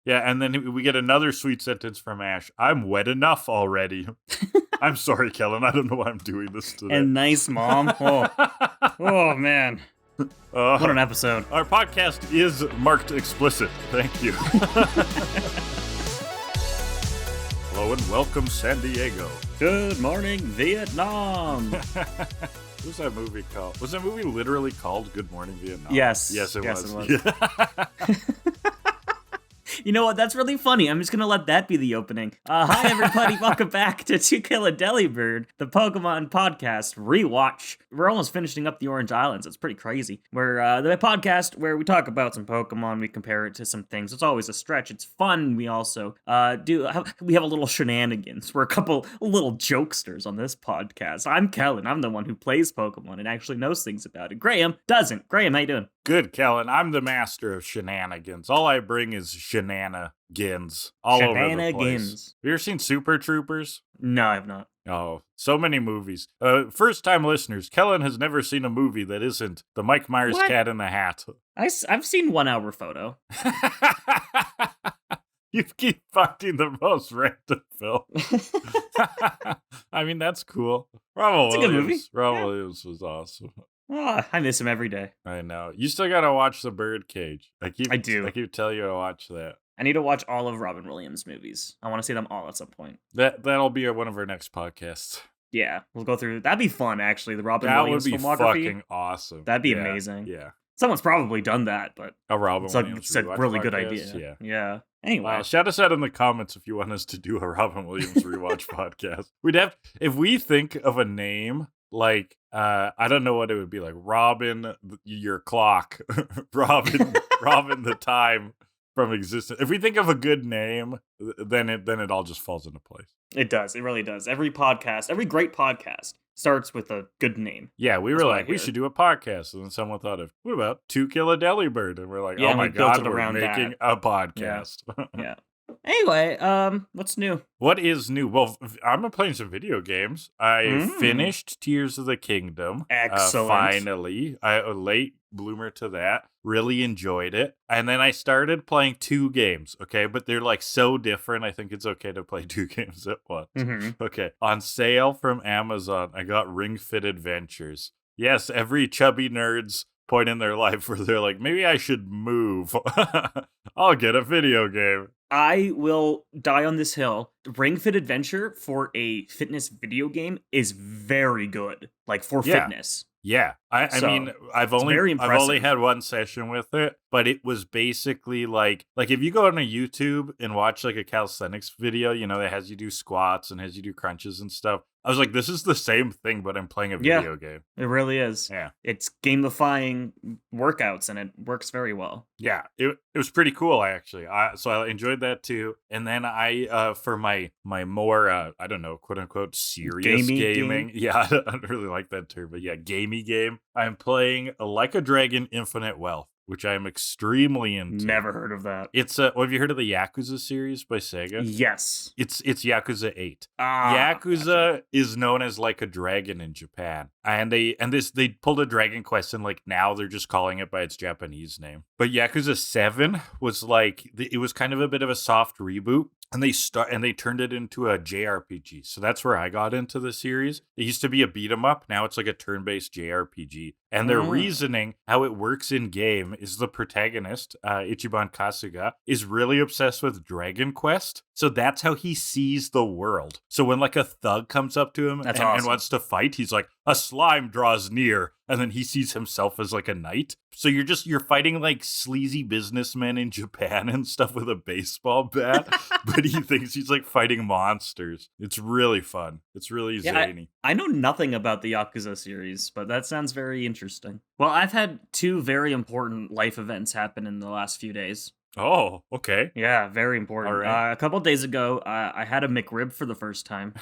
Yeah, and then we get another sweet sentence from Ash. I'm wet enough already. I'm sorry, Kellan. I don't know why I'm doing this today. And nice, Mom. Oh man. What an episode. Our podcast is marked explicit. Thank you. Hello and welcome, San Diego. Good morning, Vietnam. What was that movie called? Was that movie literally called Good Morning, Vietnam? Yes. Yes, it was. Yeah. You know what? That's really funny. I'm just going to let that be the opening. Hi, everybody. Welcome back to Kill A Delibird, the Pokemon podcast Rewatch. We're almost finishing up the Orange Islands. It's pretty crazy. We're the podcast where we talk about some Pokemon. We compare it to some things. It's always a stretch. It's fun. We also we have a little shenanigans. We're a couple little jokesters on this podcast. I'm Kellan. I'm the one who plays Pokemon and actually knows things about it. Graham doesn't. Graham, how you doing? Good, Kellan. I'm the master of shenanigans. All I bring is shenanigans all over the place. Have you ever seen Super Troopers? No, I have not. Oh, so many movies. First-time listeners, Kellan has never seen a movie that isn't the Mike Myers Cat in the Hat. I've seen 1 Hour Photo. You keep finding the most random film. I mean, that's cool. It's a good movie. Williams was awesome. Oh, I miss him every day. I know. You still gotta watch The Birdcage. I do. I keep telling you to watch that. I need to watch all of Robin Williams' movies. I want to see them all at some point. That'll be one of our next podcasts. Yeah, we'll go through. That'd be fun, actually. The Robin Williams filmography. That would be fucking awesome. That'd be amazing. Yeah. Someone's probably done that, but a Robin Williams. It's a really good idea. Yeah. Anyway, shout us out in the comments if you want us to do a Robin Williams rewatch podcast. We'd have, if we think of a name like, I don't know what it would be like. Robin, your clock. Robin the time from existence. If we think of a good name, then it all just falls into place. It does. It really does. Every great podcast starts with a good name. Yeah, we were like, we should do a podcast. And then someone thought of, what about To Kill A Delibird? And we're like, oh my God, we're making a podcast. Yeah. Anyway, what's new? What is new? Well, I'm playing some video games. I finished Tears of the Kingdom. Excellent. Finally. A late bloomer to that. Really enjoyed it. And then I started playing 2 games, okay? But they're like so different, I think it's okay to play 2 games at once. Mm-hmm. Okay. On sale from Amazon, I got Ring Fit Adventures. Yes, every chubby nerd's point in their life where they're like, maybe I should move. I'll get a video game. I will die on this hill. Ring Fit Adventure for a fitness video game is very good. Like for fitness. Yeah. I mean, I've only had one session with it, but it was basically like if you go on a YouTube and watch like a calisthenics video, that has you do squats and has you do crunches and stuff. I was like, this is the same thing, but I'm playing a video game. It really is. Yeah. It's gamifying workouts, and it works very well. Yeah, it was pretty cool, actually. So I enjoyed that, too. And then I, for my more, I don't know, quote-unquote, serious gaming. Game? Yeah, I don't really like that term, but yeah, gamey game. I'm playing Like a Dragon Infinite Wealth, which I'm extremely into. Never heard of that. It's have you heard of the Yakuza series by Sega? Yes. It's Yakuza 8. Yakuza is known as Like a Dragon in Japan. And they pulled a Dragon Quest and like now they're just calling it by its Japanese name. But Yakuza 7 was like it was kind of a bit of a soft reboot. And they turned it into a JRPG. So that's where I got into the series. It used to be a beat 'em up. Now it's like a turn-based JRPG. And their reasoning, how it works in game, is the protagonist, Ichiban Kasuga, is really obsessed with Dragon Quest. So that's how he sees the world. So when like a thug comes up to him and wants to fight, he's like, a slime draws near. And then he sees himself as like a knight. So you're fighting like sleazy businessmen in Japan and stuff with a baseball bat. But he thinks he's like fighting monsters. It's really fun. It's really zany. I know nothing about the Yakuza series, but that sounds very interesting. Well, I've had 2 very important life events happen in the last few days. Oh, okay. Yeah, very important. Right. A couple days ago, I had a McRib for the first time.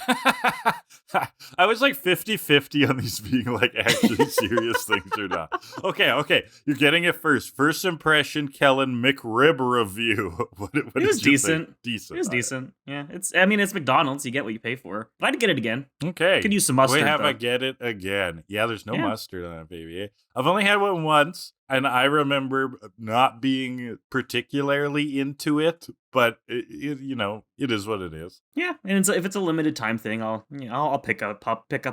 I was like 50-50 on these being like actually serious things or not. Okay. You're getting it first. First impression, Kellan, McRib review. What it was decent. Decent. It was decent. Yeah. It's McDonald's. You get what you pay for. But I'd get it again. Okay. Could use some mustard. I get it again. Yeah, there's no mustard on that, baby. I've only had one once. And I remember not being particularly into it, but it is what it is. Yeah, and if it's a limited time thing, I'll pick up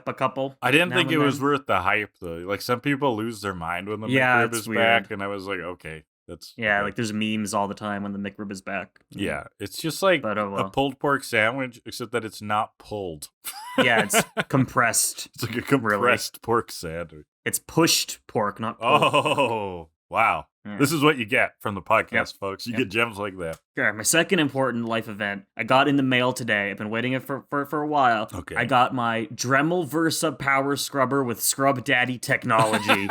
a couple. I didn't now think and it was then. worth the hype though. Like some people lose their mind when the Yeah, McRib it's is weird. back, and I was like, okay, that's Yeah, okay. like there's memes all the time when the McRib is back. Yeah, it's just like But oh a well. pulled pork sandwich, except that it's not pulled. Yeah, it's compressed. It's like a compressed pork sandwich. It's pushed pork, not pulled. Oh, wow. Yeah. This is what you get from the podcast, Yep. folks. You Yep. get gems like that. Sure, my second important life event. I got in the mail today. I've been waiting it for a while. Okay. I got my Dremel Versa power scrubber with Scrub Daddy technology.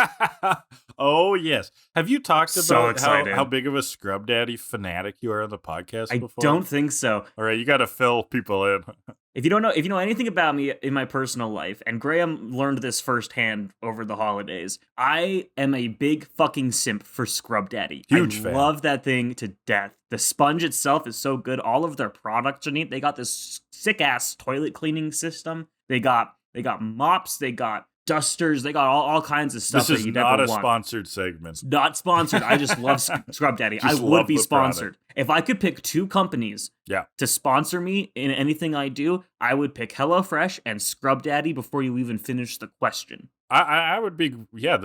Oh, yes. Have you talked So about excited. how big of a Scrub Daddy fanatic you are on the podcast I before? don't think so. All right, you got to fill people in. If you know anything about me in my personal life, and Graham learned this firsthand over the holidays, I am a big fucking simp for Scrub Daddy. Huge I fan. love that thing to death. The sponge itself is so good. All of their products are neat. They got this sick ass toilet cleaning system. They got mops. They got dusters. They got all kinds of stuff. This is that you'd not ever a want. sponsored segment. It's not sponsored. I just love Scrub Daddy. I Just would love be the sponsored. If I could pick two companies Yeah. to sponsor me in anything I do, I would pick HelloFresh and Scrub Daddy before you even finish the question. I would be, yeah,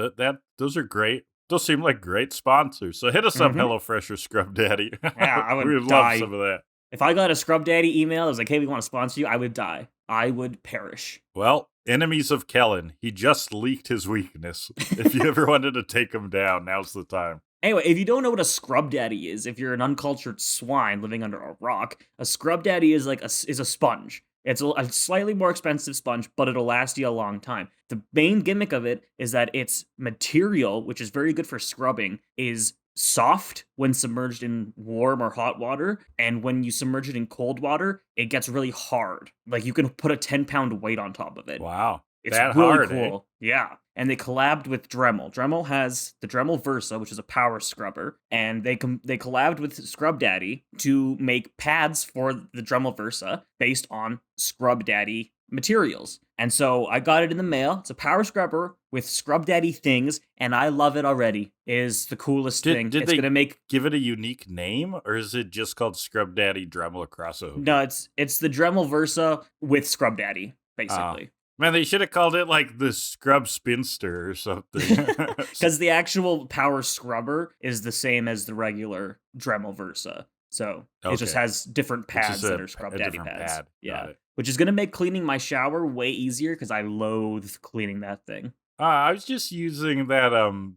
those are great. Those seem like great sponsors. So hit us up, Mhm. HelloFresh or Scrub Daddy. Yeah, I would We would die. love some of that. If I got a Scrub Daddy email that was like, hey, we want to sponsor you, I would die. I would perish. Well, enemies of Kellan, he just leaked his weakness. If you ever wanted to take him down, now's the time. Anyway, if you don't know what a Scrub Daddy is, if you're an uncultured swine living under a rock, a Scrub Daddy is like is a sponge. It's a slightly more expensive sponge, but it'll last you a long time. The main gimmick of it is that its material, which is very good for scrubbing, is soft when submerged in warm or hot water, and when you submerge it in cold water, it gets really hard. Like you can put a 10-pound weight on top of it. Wow. It's that really hard, cool. Yeah. And they collabed with Dremel. Dremel has the Dremel Versa, which is a power scrubber, and they collabed with Scrub Daddy to make pads for the Dremel Versa based on Scrub Daddy materials. And so I got it in the mail. It's a power scrubber with Scrub Daddy things, and I love it already. It is the coolest thing. Did It's they gonna make give it a unique name, or is it just called Scrub Daddy Dremel crossover? no. It's the Dremel Versa with Scrub Daddy, basically. Man, they should have called it like the Scrub Spinster or something. Because the actual power scrubber is the same as the regular Dremel Versa. So it just Okay. has different It's pads just that a- are Scrub a Daddy different pads. pad. Got Yeah. it. Which is going to make cleaning my shower way easier because I loathe cleaning that thing. I was just using that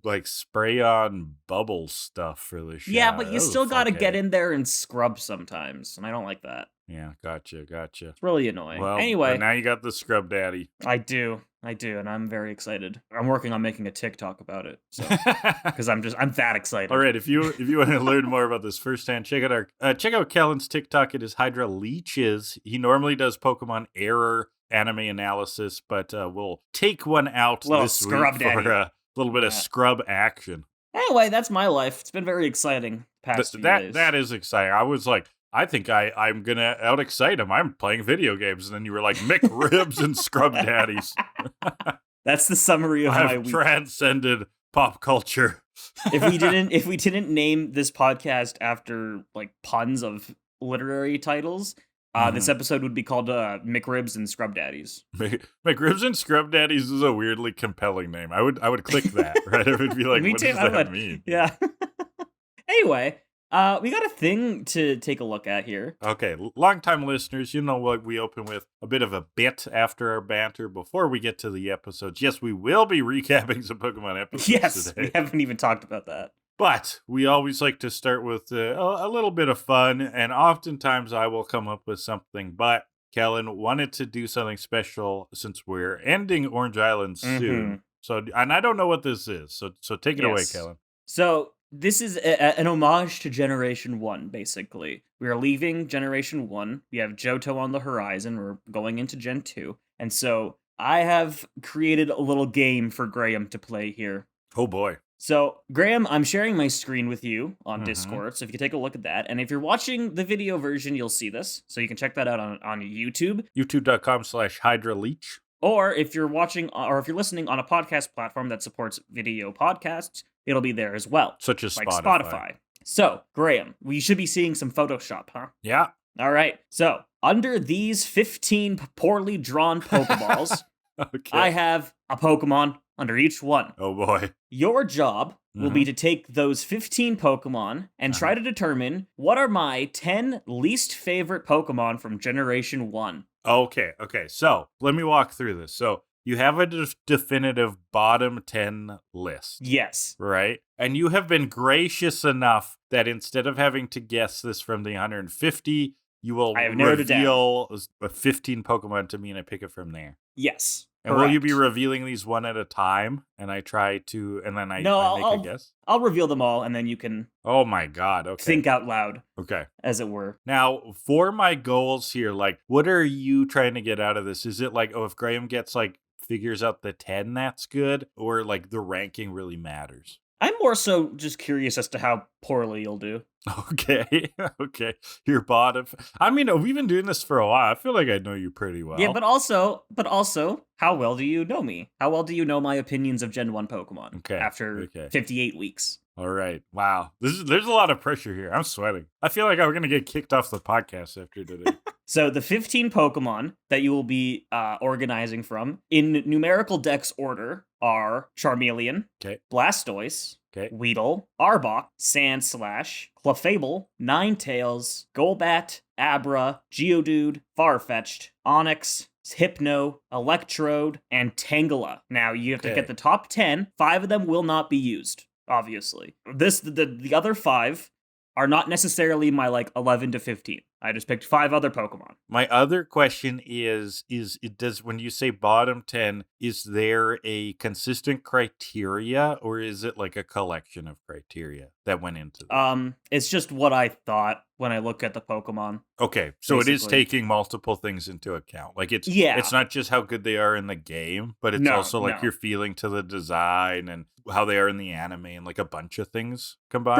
like spray on bubble stuff for the shower. Yeah, but That you was a still got to fuck get headache. in there and scrub sometimes. And I don't like that. Yeah, gotcha. It's really annoying. Well, Anyway, but now you got the Scrub Daddy. I do, and I'm very excited. I'm working on making a TikTok about it, so because I'm that excited. All right, if you want to learn more about this firsthand, check out Kellan's TikTok. It is Hydra Leeches. He normally does Pokemon Error anime analysis, but we'll take one out Little this Scrub week Daddy. for a little bit of Yeah. scrub action. Anyway, that's my life. It's been very exciting past few days. That is exciting. I was like, I think I'm gonna out excite him. I'm playing video games, and then you were like McRibs and Scrub Daddies. That's the summary of my I've week. transcended pop culture. if we didn't name this podcast after like puns of literary titles, this episode would be called McRibs and Scrub Daddies. McRibs and Scrub Daddies is a weirdly compelling name. I would click that, right? It would be like, Me what too, does I that would. mean? Yeah. Anyway, we got a thing to take a look at here. Okay, longtime listeners, you know what we open with a bit of a bit after our banter before we get to the episodes. Yes, we will be recapping some Pokemon episodes Yes, today. we haven't even talked about that. But we always like to start with a little bit of fun, and oftentimes I will come up with something. But Kellan wanted to do something special since we're ending Orange Islands soon. So, and I don't know what this is. So take it away, Yes. Kellan. So this is an homage to Generation 1, basically. We are leaving Generation 1. We have Johto on the horizon. We're going into Gen 2. And so I have created a little game for Graham to play here. Oh boy. So, Graham, I'm sharing my screen with you on Mhm. Discord, so if you can take a look at that. And if you're watching the video version, you'll see this. So you can check that out on YouTube. YouTube.com/Hydra Leech. Or if you're watching, or if you're listening on a podcast platform that supports video podcasts, it'll be there as well. Such as like Spotify. So, Graham, we should be seeing some Photoshop, huh? Yeah. All right. So, under these 15 poorly drawn Pokeballs, Okay. I have a Pokemon under each one. Oh boy. Your job will be to take those 15 Pokemon and try to determine what are my 10 least favorite Pokemon from Generation 1. Okay. So let me walk through this. So you have a definitive bottom 10 list. Yes. Right? And you have been gracious enough that instead of having to guess this from the 150, you will reveal 15 Pokemon to me and I pick it from there. Yes. And will you be revealing these one at a time? And I try to, and then I make a guess? I'll reveal them all, and then you can... Oh my god, okay. Think out loud. Okay. As it were. Now, for my goals here, like, what are you trying to get out of this? Is it like, oh, if Graham gets, like, figures out the 10, that's good? Or, like, the ranking really matters? I'm more so just curious as to how poorly you'll do. Okay. Your bottom. I mean, we've been doing this for a while. I feel like I know you pretty well. Yeah, but also, how well do you know me? How well do you know my opinions of Gen 1 Pokemon? Okay. After 58 weeks. All right. Wow. There's a lot of pressure here. I'm sweating. I feel like I'm going to get kicked off the podcast after today. So the 15 Pokemon that you will be organizing from in numerical dex order are Charmeleon, Blastoise, Weedle, Arbok, Sandslash, Clefable, Ninetales, Golbat, Abra, Geodude, Farfetch'd, Onix, Hypno, Electrode, and Tangela. Now, you have to get the top 10. 5 of them will not be used, obviously. The other 5 are not necessarily my, 11 to 15. I just picked 5 other Pokemon. My other question is it does, when you say bottom 10, is there a consistent criteria or is it like a collection of criteria that went into that? It's just what I thought when I look at the Pokemon. Okay, so basically. It is taking multiple things into account. Like it's not just how good they are in the game, but it's also like your feeling to the design and how they are in the anime and like a bunch of things combined.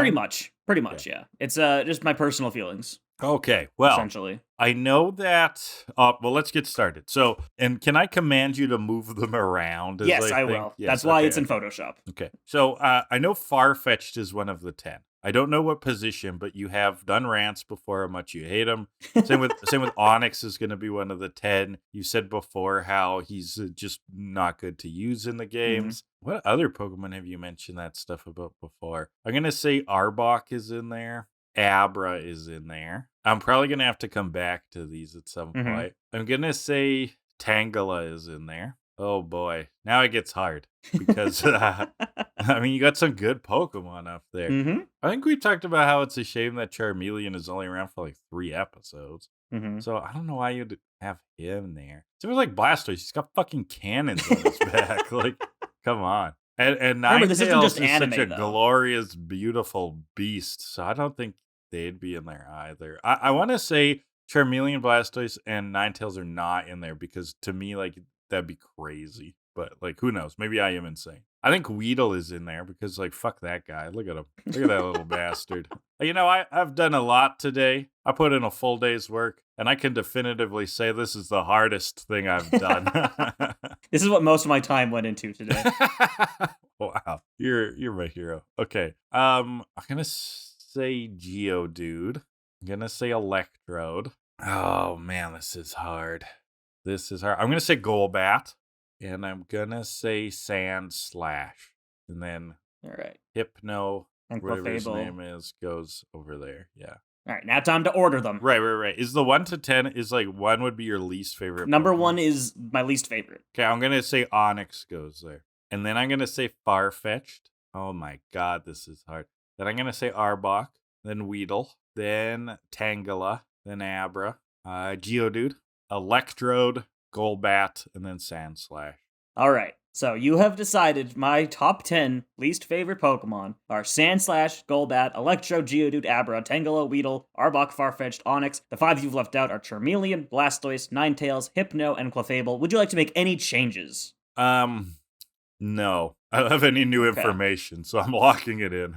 Pretty much, yeah. It's just my personal feelings. Okay, well, essentially. I know that, well, let's get started. So, and can I command you to move them around? Yes, I will. Yes, that's why it's in Photoshop. Okay, so I know Farfetch'd is one of the 10. I don't know what position, but you have done rants before how much you hate him. Same with Onix is going to be one of the 10. You said before how he's just not good to use in the games. What other Pokemon have you mentioned that stuff about before? I'm going to say Arbok is in there. Abra is in there. I'm probably going to have to come back to these at some point. I'm going to say Tangela is in there. Oh boy. Now it gets hard because, I mean, you got some good Pokemon up there. I think we talked about how it's a shame that Charmeleon is only around for 3 episodes. So I don't know why you'd have him there. It was like Blastoise. He's got fucking cannons on his back. Come on. And Ninetales is such a glorious, beautiful beast. So I don't think they'd be in there either. I want to say Charmeleon, Blastoise, and Ninetales are not in there because to me, that'd be crazy. But who knows? Maybe I am insane. I think Weedle is in there because fuck that guy. Look at him. Look at that little bastard. You know, I've done a lot today. I put in a full day's work, and I can definitively say this is the hardest thing I've done. This is what most of my time went into today. Wow, you're my hero. Okay, I'm gonna say Geodude. I'm gonna say Electrode. Oh man, this is hard. I'm gonna say Golbat, and I'm gonna say Sandslash, and then Hypno, and whatever his name is, goes over there. Yeah. All right, now time to order them. Right. Is the 1 to 10 is 1 would be your least favorite? Number Pokemon? 1 is my least favorite. Okay, I'm gonna say Onix goes there, and then I'm gonna say Farfetch'd. Oh my god, this is hard. Then I'm gonna say Arbok, then Weedle, then Tangela, then Abra, Geodude, Electrode, Golbat, and then Sandslash. All right. So you have decided my top 10 least favorite Pokemon are Sandslash, Golbat, Electrode, Geodude, Abra, Tangela, Weedle, Arbok, Farfetch'd, Onix. The 5 you've left out are Charmeleon, Blastoise, Ninetales, Hypno, and Clefable. Would you like to make any changes? No. I don't have any new information, so I'm locking it in.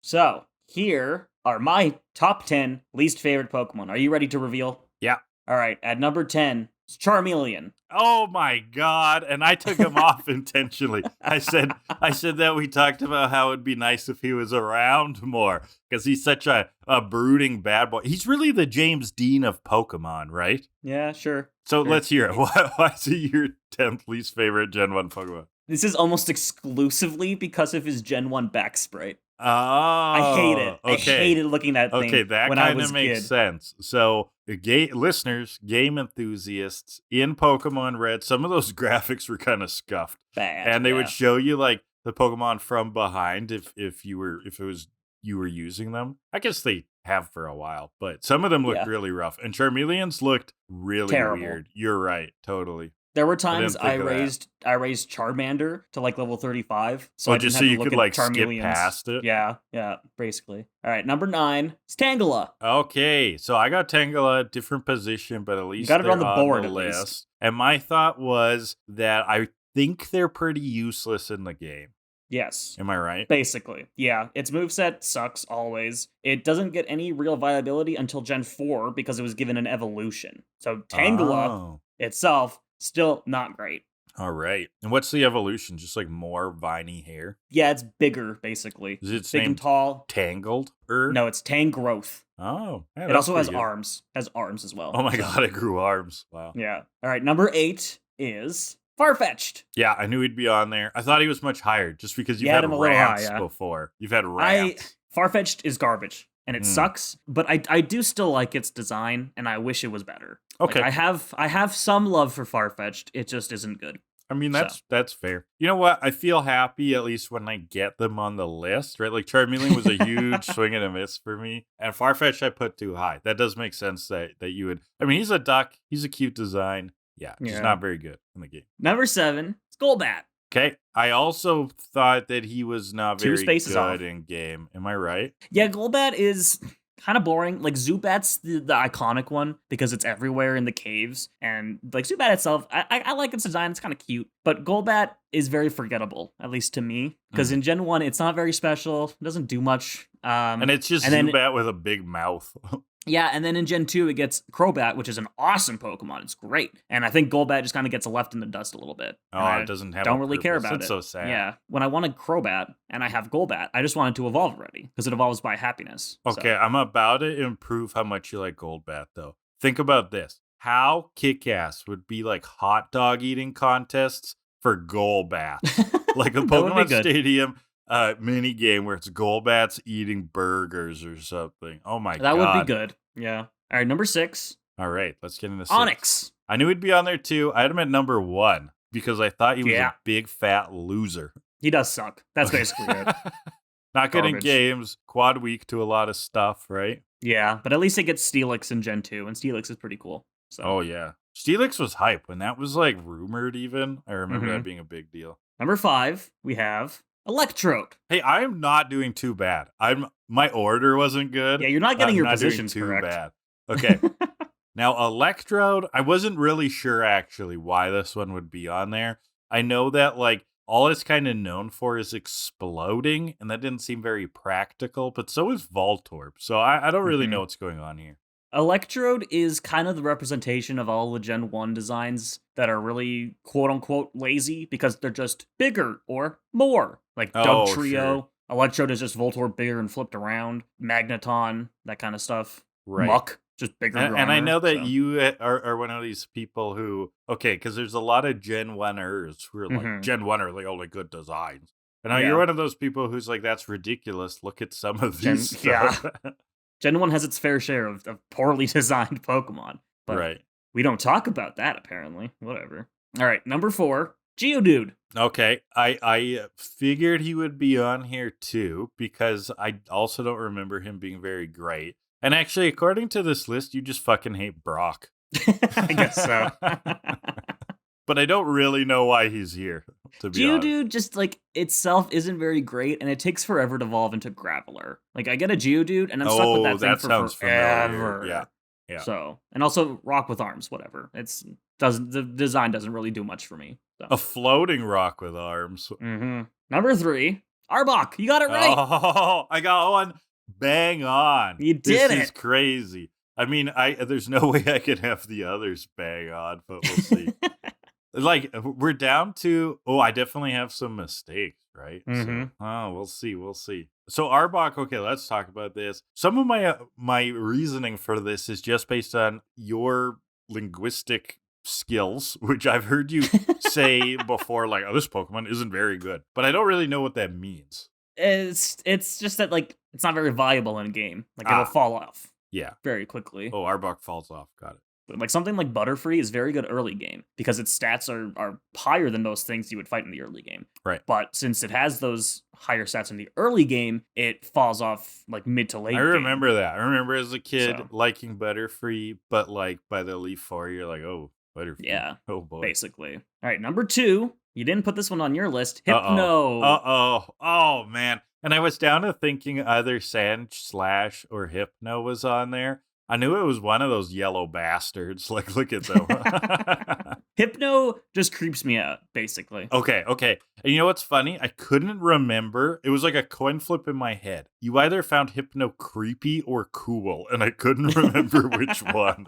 So, here are my top 10 least favorite Pokemon. Are you ready to reveal? Yeah. All right, at number 10, It's Charmeleon. Oh my god! And I took him off intentionally. I said that we talked about how it'd be nice if he was around more because he's such a brooding bad boy. He's really the James Dean of Pokemon, right? Yeah, sure. So let's hear it. Why is he your 10th least favorite Gen 1 Pokemon? This is almost exclusively because of his Gen 1 back sprite. Oh, I hate it. Okay. I hated looking at that thing. Okay, that when I kind was of makes kid. sense. So, listeners, game enthusiasts in Pokemon Red, some of those graphics were kind of scuffed, Bad. and they would show you like the Pokemon from behind if you were using them. I guess they have for a while, but some of them looked really rough, and Charmeleon's looked really terrible. Weird. You're right, totally. There were times I raised Charmander to like level 35, so I didn't just have so to you look could at like Charmeleons. skip past it. Yeah, basically. All right, number 9 is Tangela. Okay, so I got Tangela, different position, but at least you got it on the board the at list. least. And my thought was that I think they're pretty useless in the game. Yes. Am I right? Basically. Yeah, its moveset sucks always. It doesn't get any real viability until Gen 4 because it was given an evolution. So Tangela itself, still not great. All right. And what's the evolution? Just like more viney hair? Yeah, it's bigger, basically. Is it big and tall? Tangled? No, it's Tangrowth. Oh. Yeah, it also has arms. Has arms as well. Oh my god, it grew arms. Wow. Yeah. All right, number 8 is Farfetch'd. Yeah, I knew he'd be on there. I thought he was much higher just because you've had rants before. You've had rants. Farfetch'd is garbage. And it sucks, but I do still like its design, and I wish it was better. Okay. Like, I have some love for Farfetch'd. It just isn't good. I mean, that's fair. You know what? I feel happy at least when I get them on the list, right? Like Charmeleon was a huge swing and a miss for me, and Farfetch'd I put too high. That does make sense that you would. I mean, he's a duck. He's a cute design. Yeah, he's not very good in the game. Number 7 is Golbat. Okay, I also thought that he was not very good in game. Am I right? Yeah, Golbat is kind of boring. Like Zubat's the iconic one because it's everywhere in the caves, and like Zubat itself, I like its design. It's kind of cute, but Golbat is very forgettable, at least to me, because in Gen 1 it's not very special. It doesn't do much. And it's just Zubat with a big mouth. Yeah, and then in Gen 2, it gets Crobat, which is an awesome Pokemon. It's great. And I think Golbat just kind of gets left in the dust a little bit. Oh, it doesn't have don't really care about it. It's so sad. Yeah. When I wanted Crobat and I have Golbat, I just wanted to evolve already because it evolves by happiness. Okay, I'm about to improve how much you like Golbat, though. Think about this. How kick-ass would be like hot dog eating contests for Golbat? Like a Pokemon Stadium mini game where it's Golbats eating burgers or something. Oh my god. That would be good. Yeah. All right, number 6. All right, let's get into 6. Onyx. I knew he'd be on there too. I had him at number 1 because I thought he was a big fat loser. He does suck. That's basically it. Not good in games, quad weak to a lot of stuff, right? Yeah, but at least it gets Steelix in Gen 2, and Steelix is pretty cool. So. Oh yeah. Steelix was hype when that was like rumored even. I remember that being a big deal. Number 5, we have Electrode. Hey, I'm not doing too bad. My order wasn't good. Yeah, you're not getting your positions too correct. Bad. Okay. Now, Electrode, I wasn't really sure actually why this one would be on there. I know that like all it's kind of known for is exploding, and that didn't seem very practical, but so is Voltorb. So I don't really know what's going on here. Electrode is kind of the representation of all the Gen 1 designs that are really quote-unquote lazy because they're just bigger or more. Like Dugtrio, Sure. Electrode is just Voltorb bigger and flipped around, Magneton, that kind of stuff. Right. Muck, just bigger and I know that you are one of these people who, okay, because there's a lot of Gen 1ers who are like, Gen 1 are the only good designs. And now you're one of those people who's like, that's ridiculous. Look at some of these stuff. Yeah. Gen 1 has its fair share of poorly designed Pokemon. But we don't talk about that, apparently. Whatever. All right, number 4, Geodude. Okay, I figured he would be on here too, because I also don't remember him being very great. And actually, according to this list, you just fucking hate Brock. I guess so. But I don't really know why he's here, to be honest. Geodude just, like, itself isn't very great, and it takes forever to evolve into Graveler. Like, I get a Geodude, and I'm stuck with that thing for forever. Familiar. Yeah. So, and also Rock with Arms, whatever. The design doesn't really do much for me. So. A floating rock with arms. Number 3, Arbok. You got it right. Oh, I got one bang on. You did it. This is crazy. I mean, there's no way I could have the others bang on, but we'll see. Like, we're down to, I definitely have some mistakes, right? So, we'll see. So Arbok, okay, let's talk about this. Some of my reasoning for this is just based on your linguistic skills, which I've heard you say before, like, oh, this Pokemon isn't very good, but I don't really know what that means. It's just that, like, it's not very viable in a game. Like, it'll fall off. Yeah. Very quickly. Oh, Arbok falls off. Got it. Like something like Butterfree is very good early game because its stats are higher than most things you would fight in the early game. Right. But since it has those higher stats in the early game, it falls off like mid to late I remember that. I remember as a kid liking Butterfree, but like by the Elite Four, you're like, oh, Butterfree. Yeah. Oh boy. Basically. All right, number 2. You didn't put this one on your list. Hypno. Oh man. And I was down to thinking either Sandslash or Hypno was on there. I knew it was one of those yellow bastards. Like, look at them. Hypno just creeps me out, basically. Okay. And you know what's funny? I couldn't remember. It was like a coin flip in my head. You either found Hypno creepy or cool, and I couldn't remember which one.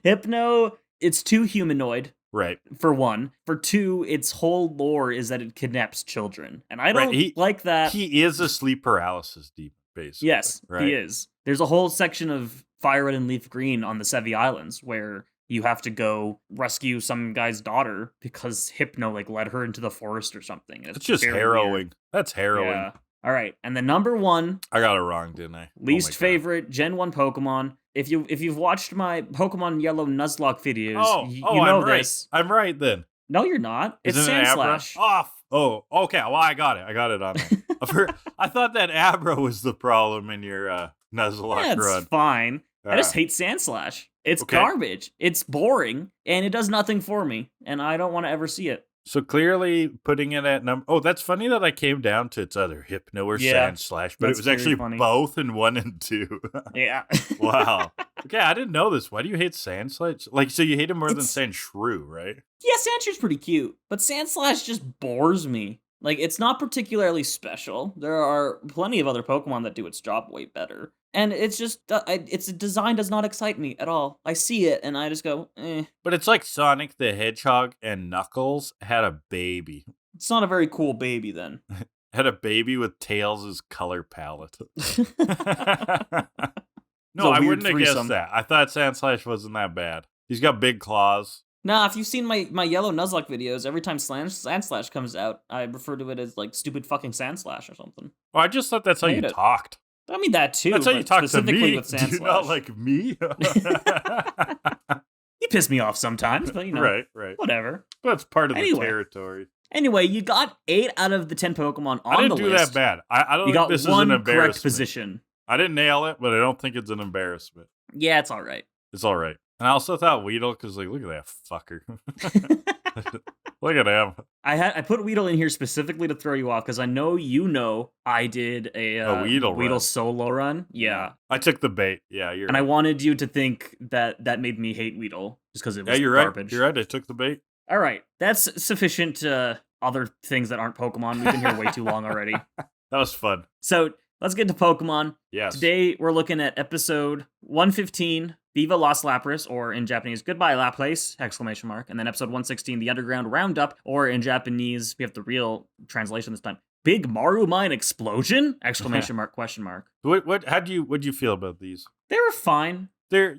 Hypno, it's too humanoid. Right. For one. For two, its whole lore is that it kidnaps children. And I don't like that. He is a sleep paralysis demon, basically. Yes, right? He is. There's a whole section of Fire Red and Leaf Green on the Sevi Islands where you have to go rescue some guy's daughter because Hypno like led her into the forest or something. It's just harrowing. Weird. That's harrowing. Yeah. All right, and the number 1. I got it wrong, didn't I? Least favorite Gen 1 Pokemon. If you've watched my Pokemon Yellow Nuzlocke videos, you know this. I'm right then. No, you're not. It's Sandslash. Off. Oh, okay. Well, I got it. I got it on there. I thought that Abra was the problem in your Nuzlocke run. That's fine. I just hate Sandslash. It's garbage. It's boring, and it does nothing for me, and I don't want to ever see it. So clearly putting it at number... Oh, that's funny that I came down to its other Hypno or Sandslash, but it was actually both in 1 and 2. Yeah. Wow. Okay, I didn't know this. Why do you hate Sandslash? Like, so you hate him more than Sandshrew, right? Yeah, Sandshrew's pretty cute, but Sandslash just bores me. Like, it's not particularly special. There are plenty of other Pokemon that do its job way better. And it's just, its design does not excite me at all. I see it, and I just go, eh. But it's like Sonic the Hedgehog and Knuckles had a baby. It's not a very cool baby, then. Had a baby with Tails' color palette. No, I wouldn't have guessed that. I thought Sandslash wasn't that bad. He's got big claws. Nah, if you've seen my Yellow Nuzlocke videos, every time Sandslash comes out, I refer to it as, like, stupid fucking Sandslash or something. Oh, I just thought that's how you talked. I mean, that too. That's how you talk to me. With Sandslash. Do you not like me? You piss me off sometimes, but, you know. Right. Whatever. That's part of the territory. Anyway, you got 8 out of the 10 Pokemon on the list. I didn't do that bad. I don't think this is an embarrassment. Correct position. I didn't nail it, but I don't think it's an embarrassment. Yeah, it's all right. It's all right. And I also thought Weedle, because, like, look at that fucker. Look at him. I put Weedle in here specifically to throw you off, because I know I did a Weedle solo run. Yeah. I took the bait. Yeah, you're right. I wanted you to think that made me hate Weedle, just because it was garbage. You're right. I took the bait. All right. That's sufficient other things that aren't Pokemon. We've been here way too long already. That was fun. So let's get to Pokemon. Yes. Today we're looking at episode 115, Viva Las Lapras, or in Japanese, Goodbye Laplace, ! And then episode 116, The Underground Roundup, or in Japanese, we have the real translation this time, Big Marumine Explosion! ! What'd you feel about these? They were fine. They're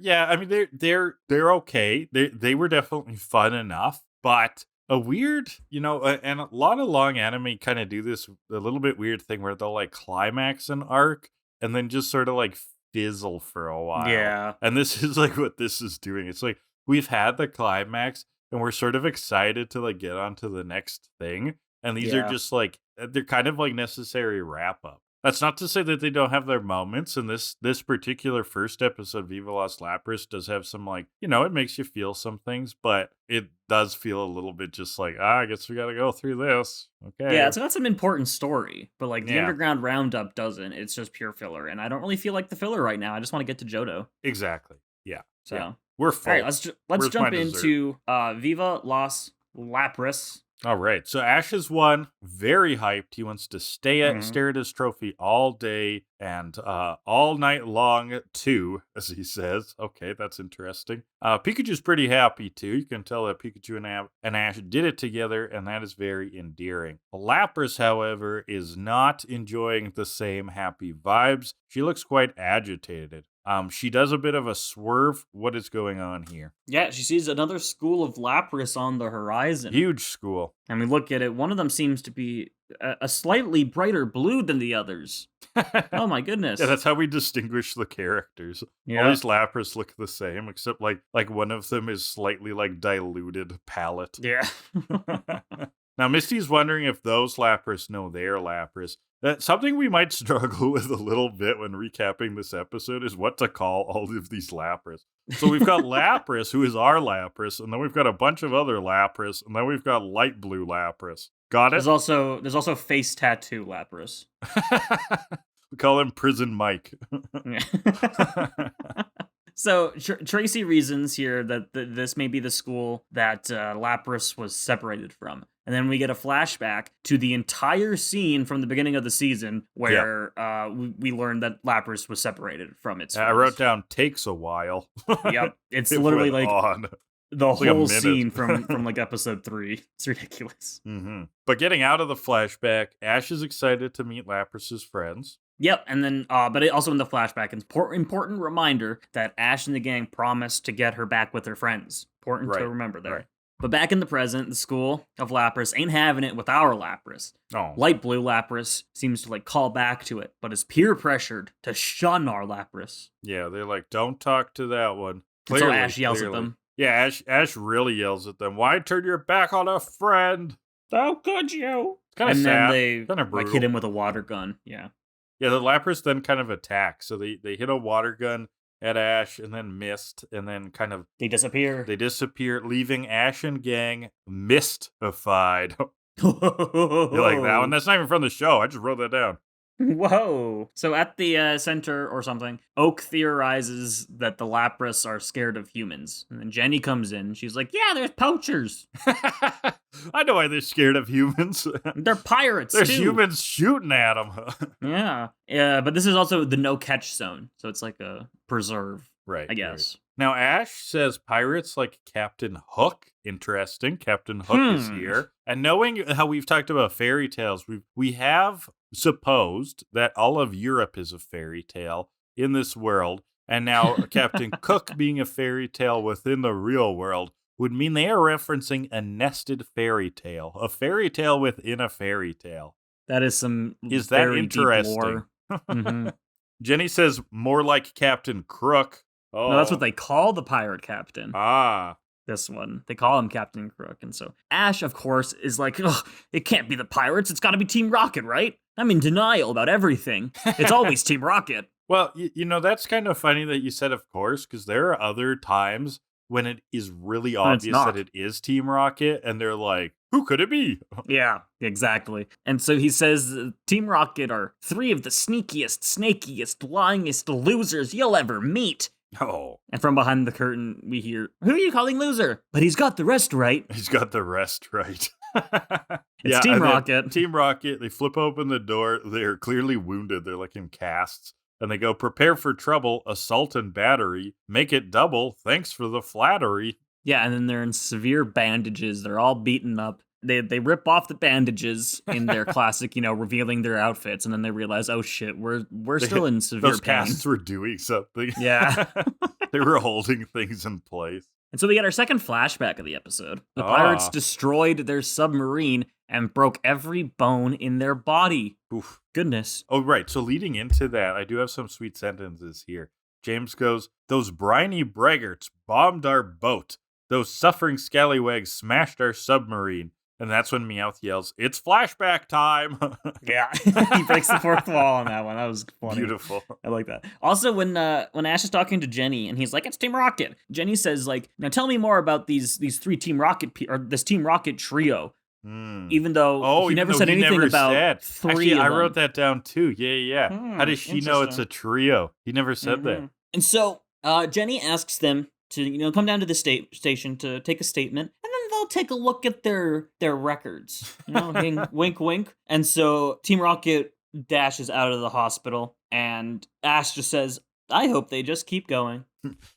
okay. They were definitely fun enough, but a weird, and a lot of long anime kind of do this a little bit weird thing where they'll like climax an arc and then just sort of like fizzle for a while. Yeah. And this is like what this is doing. It's like we've had the climax and we're sort of excited to like get on to the next thing. And these are just like, they're kind of like necessary wrap up. That's not to say that they don't have their moments, and this particular first episode, Viva Las Lapras, does have some, like, it makes you feel some things, but it does feel a little bit just like, I guess we gotta go through this. Okay. Yeah, it's got some important story, but, like, the Underground Roundup doesn't. It's just pure filler, and I don't really feel like the filler right now. I just want to get to Johto. Exactly. Yeah. So. We're full. All right, let's jump into Viva Las Lapras. All right. So Ash is one, very hyped. He wants to stare at his trophy all day and all night long too, as he says. Okay, that's interesting. Pikachu's pretty happy too. You can tell that Pikachu and Ash did it together, and that is very endearing. Lapras, however, is not enjoying the same happy vibes. She looks quite agitated. She does a bit of a swerve. What is going on here? Yeah, she sees another school of Lapras on the horizon. Huge school. And we look at it, one of them seems to be a slightly brighter blue than the others. Oh my goodness. Yeah, that's how we distinguish the characters. Yeah. All these Lapras look the same, except like one of them is slightly like diluted palette. Yeah. Now, Misty's wondering if those Lapras know their Lapras. Something we might struggle with a little bit when recapping this episode is what to call all of these Lapras. So we've got Lapras, who is our Lapras, and then we've got a bunch of other Lapras, and then we've got light blue Lapras. Got it? There's also face tattoo Lapras. We call him Prison Mike. So Tracy reasons here that this may be the school that Lapras was separated from. And then we get a flashback to the entire scene from the beginning of the season where we learned that Lapras was separated from its friends. I wrote down takes a while. Yep. It's literally like the like whole scene from like episode 3. It's ridiculous. Mm-hmm. But getting out of the flashback, Ash is excited to meet Lapras's friends. Yep, and then, but also in the flashback, important reminder that Ash and the gang promised to get her back with her friends. Important to remember there. Right. But back in the present, the school of Lapras ain't having it with our Lapras. Oh. Light blue Lapras seems to like call back to it, but is peer pressured to shun our Lapras. Yeah, they're like, don't talk to that one. Clearly, so Ash yells at them. Yeah, Ash really yells at them. Why turn your back on a friend? How could you? It's kind of sad. And then they kind of like hit him with a water gun. Yeah. Yeah, the Lapras then kind of attack. So they hit a water gun at Ash and then missed and then kind of... They disappear, leaving Ash and gang mystified. You like that one? That's not even from the show. I just wrote that down. Whoa. So at the center or something, Oak theorizes that the Lapras are scared of humans. And then Jenny comes in. She's like, yeah, there's poachers. I know why they're scared of humans. They're pirates, There's humans shooting at them. Yeah, but this is also the no-catch zone. So it's like a preserve, right? I guess. Right. Now, Ash says pirates like Captain Hook. Interesting. Captain Hook is here. And knowing how we've talked about fairy tales, we have supposed that all of Europe is a fairy tale in this world. And now Captain Cook being a fairy tale within the real world would mean they are referencing a nested fairy tale. A fairy tale within a fairy tale. That is some Is that interesting? Mm-hmm. Jenny says more like Captain Crook. Oh. No, that's what they call the pirate captain. Ah. This one. They call him Captain Crook. And so Ash, of course, is like, ugh, it can't be the pirates. It's got to be Team Rocket, right? I'm in denial about everything. It's always Team Rocket. Well, you know, that's kind of funny that you said, of course, because there are other times when it is really obvious that it is Team Rocket, and they're like, who could it be? Yeah, exactly. And so he says, Team Rocket are 3 of the sneakiest, snakiest, lyingest losers you'll ever meet. Oh. And from behind the curtain, we hear, who are you calling loser? But he's got the rest right. He's got the rest right. It's Team Rocket. Team Rocket, they flip open the door. They're clearly wounded. They're like in casts. And they go, prepare for trouble, assault and battery. Make it double. Thanks for the flattery. Yeah, and then they're in severe bandages. They're all beaten up. They rip off the bandages in their classic, revealing their outfits, and then they realize, oh shit, we're still in severe those pain. casts were doing something. Yeah. They were holding things in place. And so we get our second flashback of the episode. The pirates destroyed their submarine and broke every bone in their body. Oof. Goodness. Oh, right. So leading into that, I do have some sweet sentences here. James goes, those briny braggarts bombed our boat. Those suffering scallywags smashed our submarine. And that's when Meowth yells, it's flashback time. Yeah. He breaks the fourth wall on that one. That was funny. Beautiful. I like that. Also, when Ash is talking to Jenny and he's like, it's Team Rocket. Jenny says, like, now tell me more about these 3 Team Rocket, or this Team Rocket trio. Even though he never said anything about 3 Actually, of them. I wrote that down too. Yeah. How does she know it's a trio? He never said that. And so Jenny asks them to, come down to the station to take a statement. And then go take a look at their records. Wink, wink. And so Team Rocket dashes out of the hospital, and Ash just says, I hope they just keep going.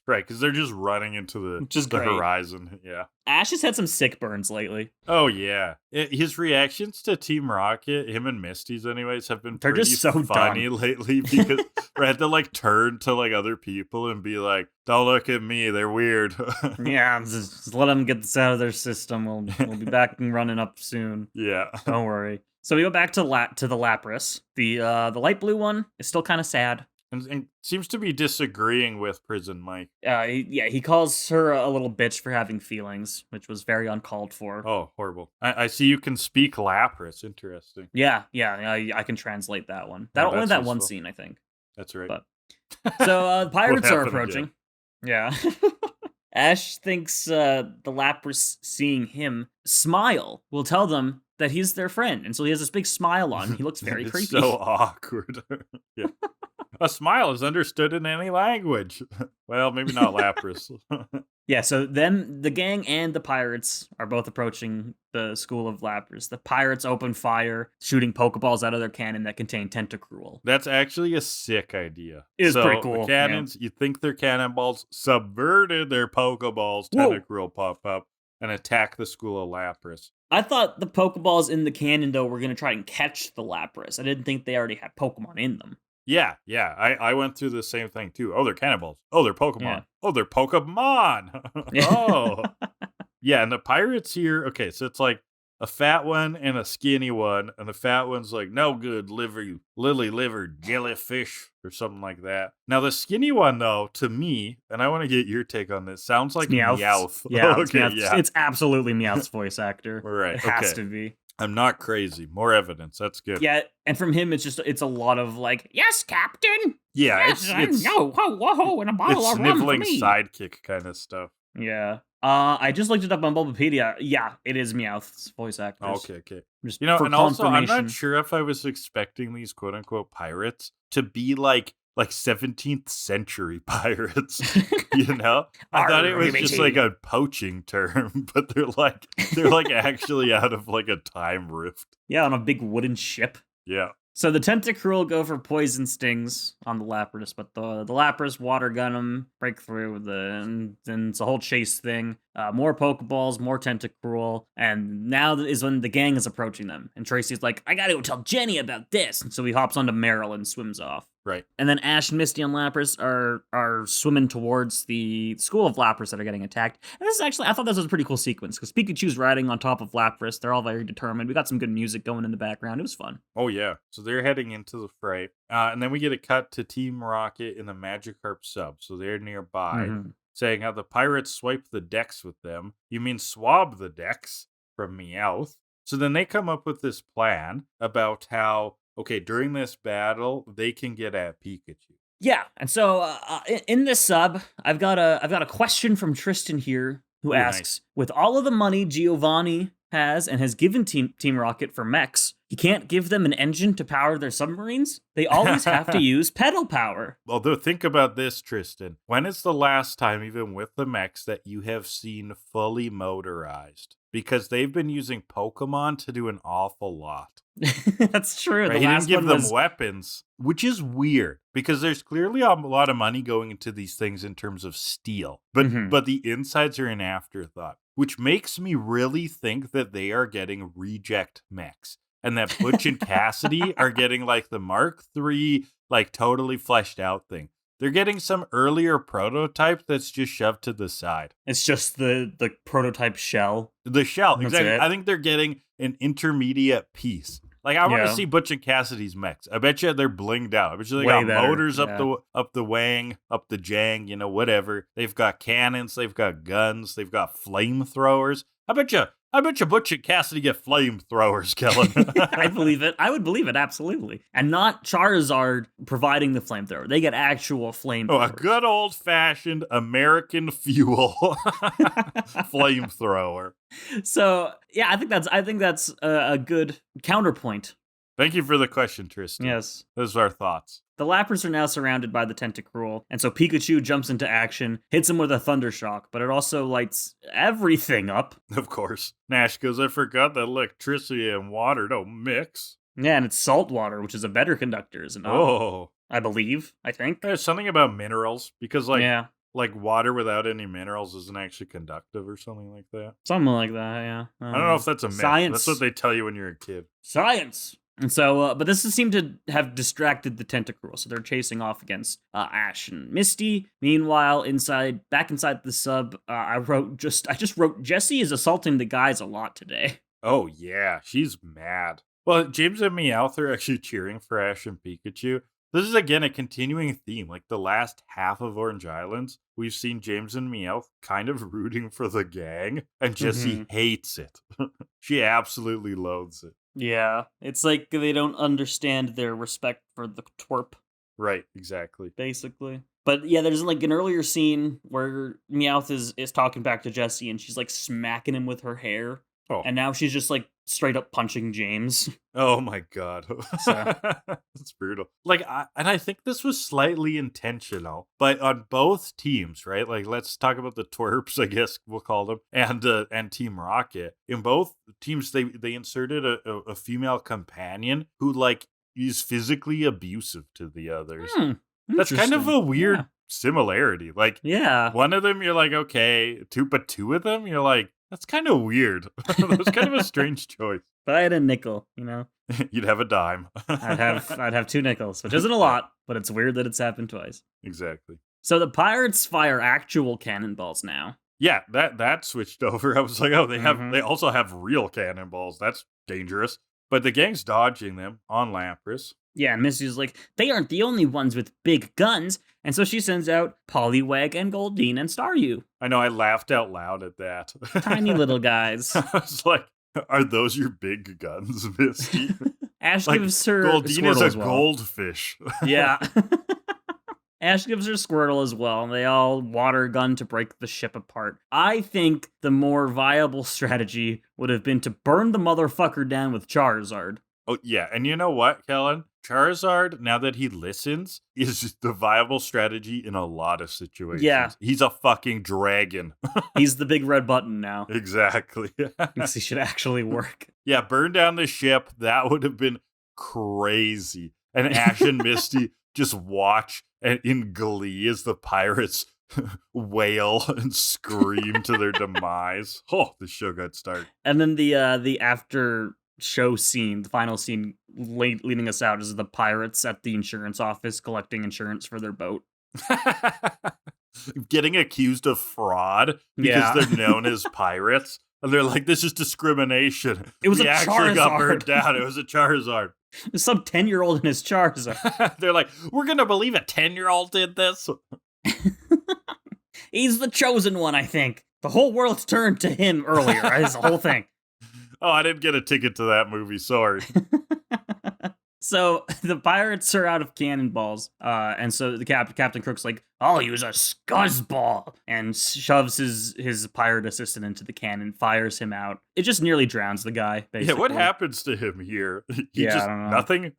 Right, because they're just running into the horizon. Yeah. Ash has had some sick burns lately. Oh, yeah. His reactions to Team Rocket, him and Misty's anyways, have been pretty just so funny lately because we had to like turn to like other people and be like, don't look at me, they're weird. Yeah, just let them get this out of their system. We'll be back and running up soon. Yeah. Don't worry. So we go back to the Lapras. The light blue one is still kind of sad. And seems to be disagreeing with Prison Mike. He calls her a little bitch for having feelings, which was very uncalled for. Oh, horrible. I see you can speak Lapras. Interesting. Yeah, I can translate that one. Only that one scene, I think. That's right. But so the pirates are approaching. Again? Yeah. Ash thinks the Lapras seeing him smile will tell them that he's their friend. And so he has this big smile on. He looks very creepy. So awkward. Yeah. A smile is understood in any language. Well, maybe not Lapras. Yeah, so then the gang and the pirates are both approaching the school of Lapras. The pirates open fire, shooting Pokeballs out of their cannon that contain Tentacruel. That's actually a sick idea. It is pretty cool. The cannons, you think they're cannonballs, subverted their Pokeballs, Tentacruel pop up and attack the school of Lapras. I thought the Pokeballs in the cannon, though, were going to try and catch the Lapras. I didn't think they already had Pokemon in them. Yeah. I went through the same thing, too. Oh, they're cannonballs. Oh, they're Pokemon. Yeah. Oh, they're Pokemon. Oh. Yeah, and the pirates here, okay, so it's like a fat one and a skinny one, and the fat one's like, no good lily liver jellyfish or something like that. Now, the skinny one, though, to me, and I want to get your take on this, sounds like Meowth. Yeah, okay, it's absolutely Meowth's voice actor. Right, it has to be. I'm not crazy. More evidence. That's good. Yeah, and from him, it's a lot of like, yes, Captain. Yeah, yes, it's whoa, and a bottle of rum for sniveling me. sidekick kind of stuff. Yeah. I just looked it up on Bulbapedia. Yeah, it is Meowth's voice actor. Okay. Just and also, I'm not sure if I was expecting these quote unquote pirates to be like 17th century pirates, you know? I thought it was just like a poaching term, but they're like actually out of like a time rift. Yeah, on a big wooden ship. Yeah. So the Tentacruel go for poison stings on the Lapras, but the Lapras water gun them, break through, and it's a whole chase thing. More Pokeballs, more Tentacruel, and now is when the gang is approaching them. And Tracy's like, I gotta go tell Jenny about this. And so he hops onto Meryl and swims off. Right. And then Ash, Misty, and Lapras are swimming towards the school of Lapras that are getting attacked. And this is actually, I thought this was a pretty cool sequence, because Pikachu's riding on top of Lapras. They're all very determined. We got some good music going in the background. It was fun. Oh, yeah. So they're heading into the fray. And then we get a cut to Team Rocket in the Magikarp sub. So they're nearby, saying how the pirates swipe the decks with them. You mean swab the decks from Meowth. So then they come up with this plan about how, okay, during this battle, they can get at Pikachu. Yeah, and so in this sub, I've got a question from Tristan here, who asks, with all of the money Giovanni has and has given Team Rocket for mechs, he can't give them an engine to power their submarines? They always have to use pedal power. Although, think about this, Tristan. When is the last time, even with the mechs, that you have seen fully motorized? Because they've been using Pokemon to do an awful lot. That's true. Right? He didn't give them weapons, which is weird because there's clearly a lot of money going into these things in terms of steel, but the insides are an afterthought, which makes me really think that they are getting reject mechs and that Butch and Cassidy are getting like the Mark III, like totally fleshed out thing. They're getting some earlier prototype that's just shoved to the side. It's just the prototype shell. The shell, exactly. I think they're getting an intermediate piece. Like, I want to see Butch and Cassidy's mechs. I bet you they're blinged out. I bet you they got motors up the wang, up the jang, you know, whatever. They've got cannons, they've got guns, they've got flamethrowers. I bet you Butch and Cassidy get flamethrowers, Kellan. I believe it. I would believe it, absolutely. And not Charizard providing the flamethrower. They get actual flamethrowers. Oh, a good old-fashioned American fuel flamethrower. So, yeah, I think that's a good counterpoint. Thank you for the question, Tristan. Yes. Those are our thoughts. The Lapras are now surrounded by the Tentacruel, and so Pikachu jumps into action, hits him with a Thunder Shock, but it also lights everything up. Of course. Nash goes, I forgot that electricity and water don't mix. Yeah, and it's salt water, which is a better conductor, is it not? Oh. I believe, I think. There's something about minerals, because Yeah, like water without any minerals isn't actually conductive or something like that. something like that, yeah. I don't know if that's a myth. Science. That's what they tell you when you're a kid. Science! And so, but this seemed to have distracted the Tentacruel, so they're chasing off against Ash and Misty. Meanwhile, back inside the sub, I just wrote, Jessie is assaulting the guys a lot today. Oh, yeah. She's mad. Well, James and Meowth are actually cheering for Ash and Pikachu. This is, again, a continuing theme. Like, the last half of Orange Islands, we've seen James and Meowth kind of rooting for the gang, and Jessie hates it. She absolutely loathes it. Yeah, it's like they don't understand their respect for the twerp. Right, exactly. Basically. But yeah, there's like an earlier scene where Meowth is talking back to Jessie, and she's like smacking him with her hair. Oh. And now she's just like straight up punching James. Oh my god. That's brutal. Like, I think this was slightly intentional, but on both teams, right? Like, let's talk about the twerps, I guess we'll call them, and Team Rocket. In both teams, they inserted a female companion who, like, is physically abusive to the others. That's kind of a weird similarity. Like, one of them, you're like, okay, but two of them, you're like, that's kind of weird. That's kind of a strange choice. But I had a nickel, you know? You'd have a dime. I'd have 2 nickels, which isn't a lot, but it's weird that it's happened twice. Exactly. So the pirates fire actual cannonballs now. Yeah, that switched over. I was like, oh, they also have real cannonballs. That's dangerous. But the gang's dodging them on Lapras. Yeah, and Misty's like, they aren't the only ones with big guns. And so she sends out Poliwag and Goldeen and Staryu. I know, I laughed out loud at that. Tiny little guys. I was like, are those your big guns, Misty? Ash gives her Goldeen Squirtle is a as well. goldfish. Yeah. Ash gives her Squirtle as well, and they all water gun to break the ship apart. I think the more viable strategy would have been to burn the motherfucker down with Charizard. Oh, yeah. And you know what, Kellan? Charizard, now that he listens, is just the viable strategy in a lot of situations. Yeah. He's a fucking dragon. He's the big red button now. Exactly. Thinks he should actually work. Yeah, burn down the ship. That would have been crazy. And Ash and Misty just watch and in glee as the pirates wail and scream to their demise. Oh, the show got started. And then the after show scene, the final scene leading us out is the pirates at the insurance office collecting insurance for their boat. Getting accused of fraud because they're known as pirates. And they're like, this is discrimination. It was we a actually got Charizard. burned down. It was a Charizard. Some 10-year-old in his Charizard. They're like, we're going to believe a 10-year-old did this? He's the chosen one, I think. The whole world turned to him earlier. That's the whole thing. Oh, I didn't get a ticket to that movie. Sorry. So the pirates are out of cannonballs, and so the Captain Crook's like, I'll use a scuzzball, and shoves his pirate assistant into the cannon, fires him out. It just nearly drowns the guy, basically. Yeah, what happens to him here? He I just, don't know. nothing?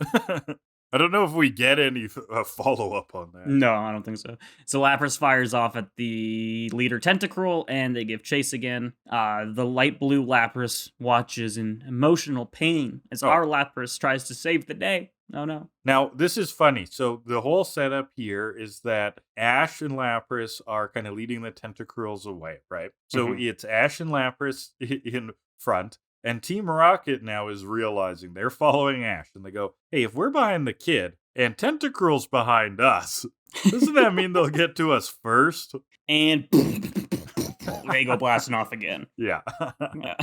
I don't know if we get any follow-up on that. No, I don't think so. So Lapras fires off at the leader Tentacruel, and they give chase again. The light blue Lapras watches in emotional pain as our Lapras tries to save the day. Oh no. Now, this is funny. So the whole setup here is that Ash and Lapras are kind of leading the Tentacruels away, right? So it's Ash and Lapras in front. And Team Rocket now is realizing they're following Ash, and they go, hey, if we're behind the kid and Tentacruel's behind us, doesn't that mean they'll get to us first? And they go blasting off again. Yeah. Yeah.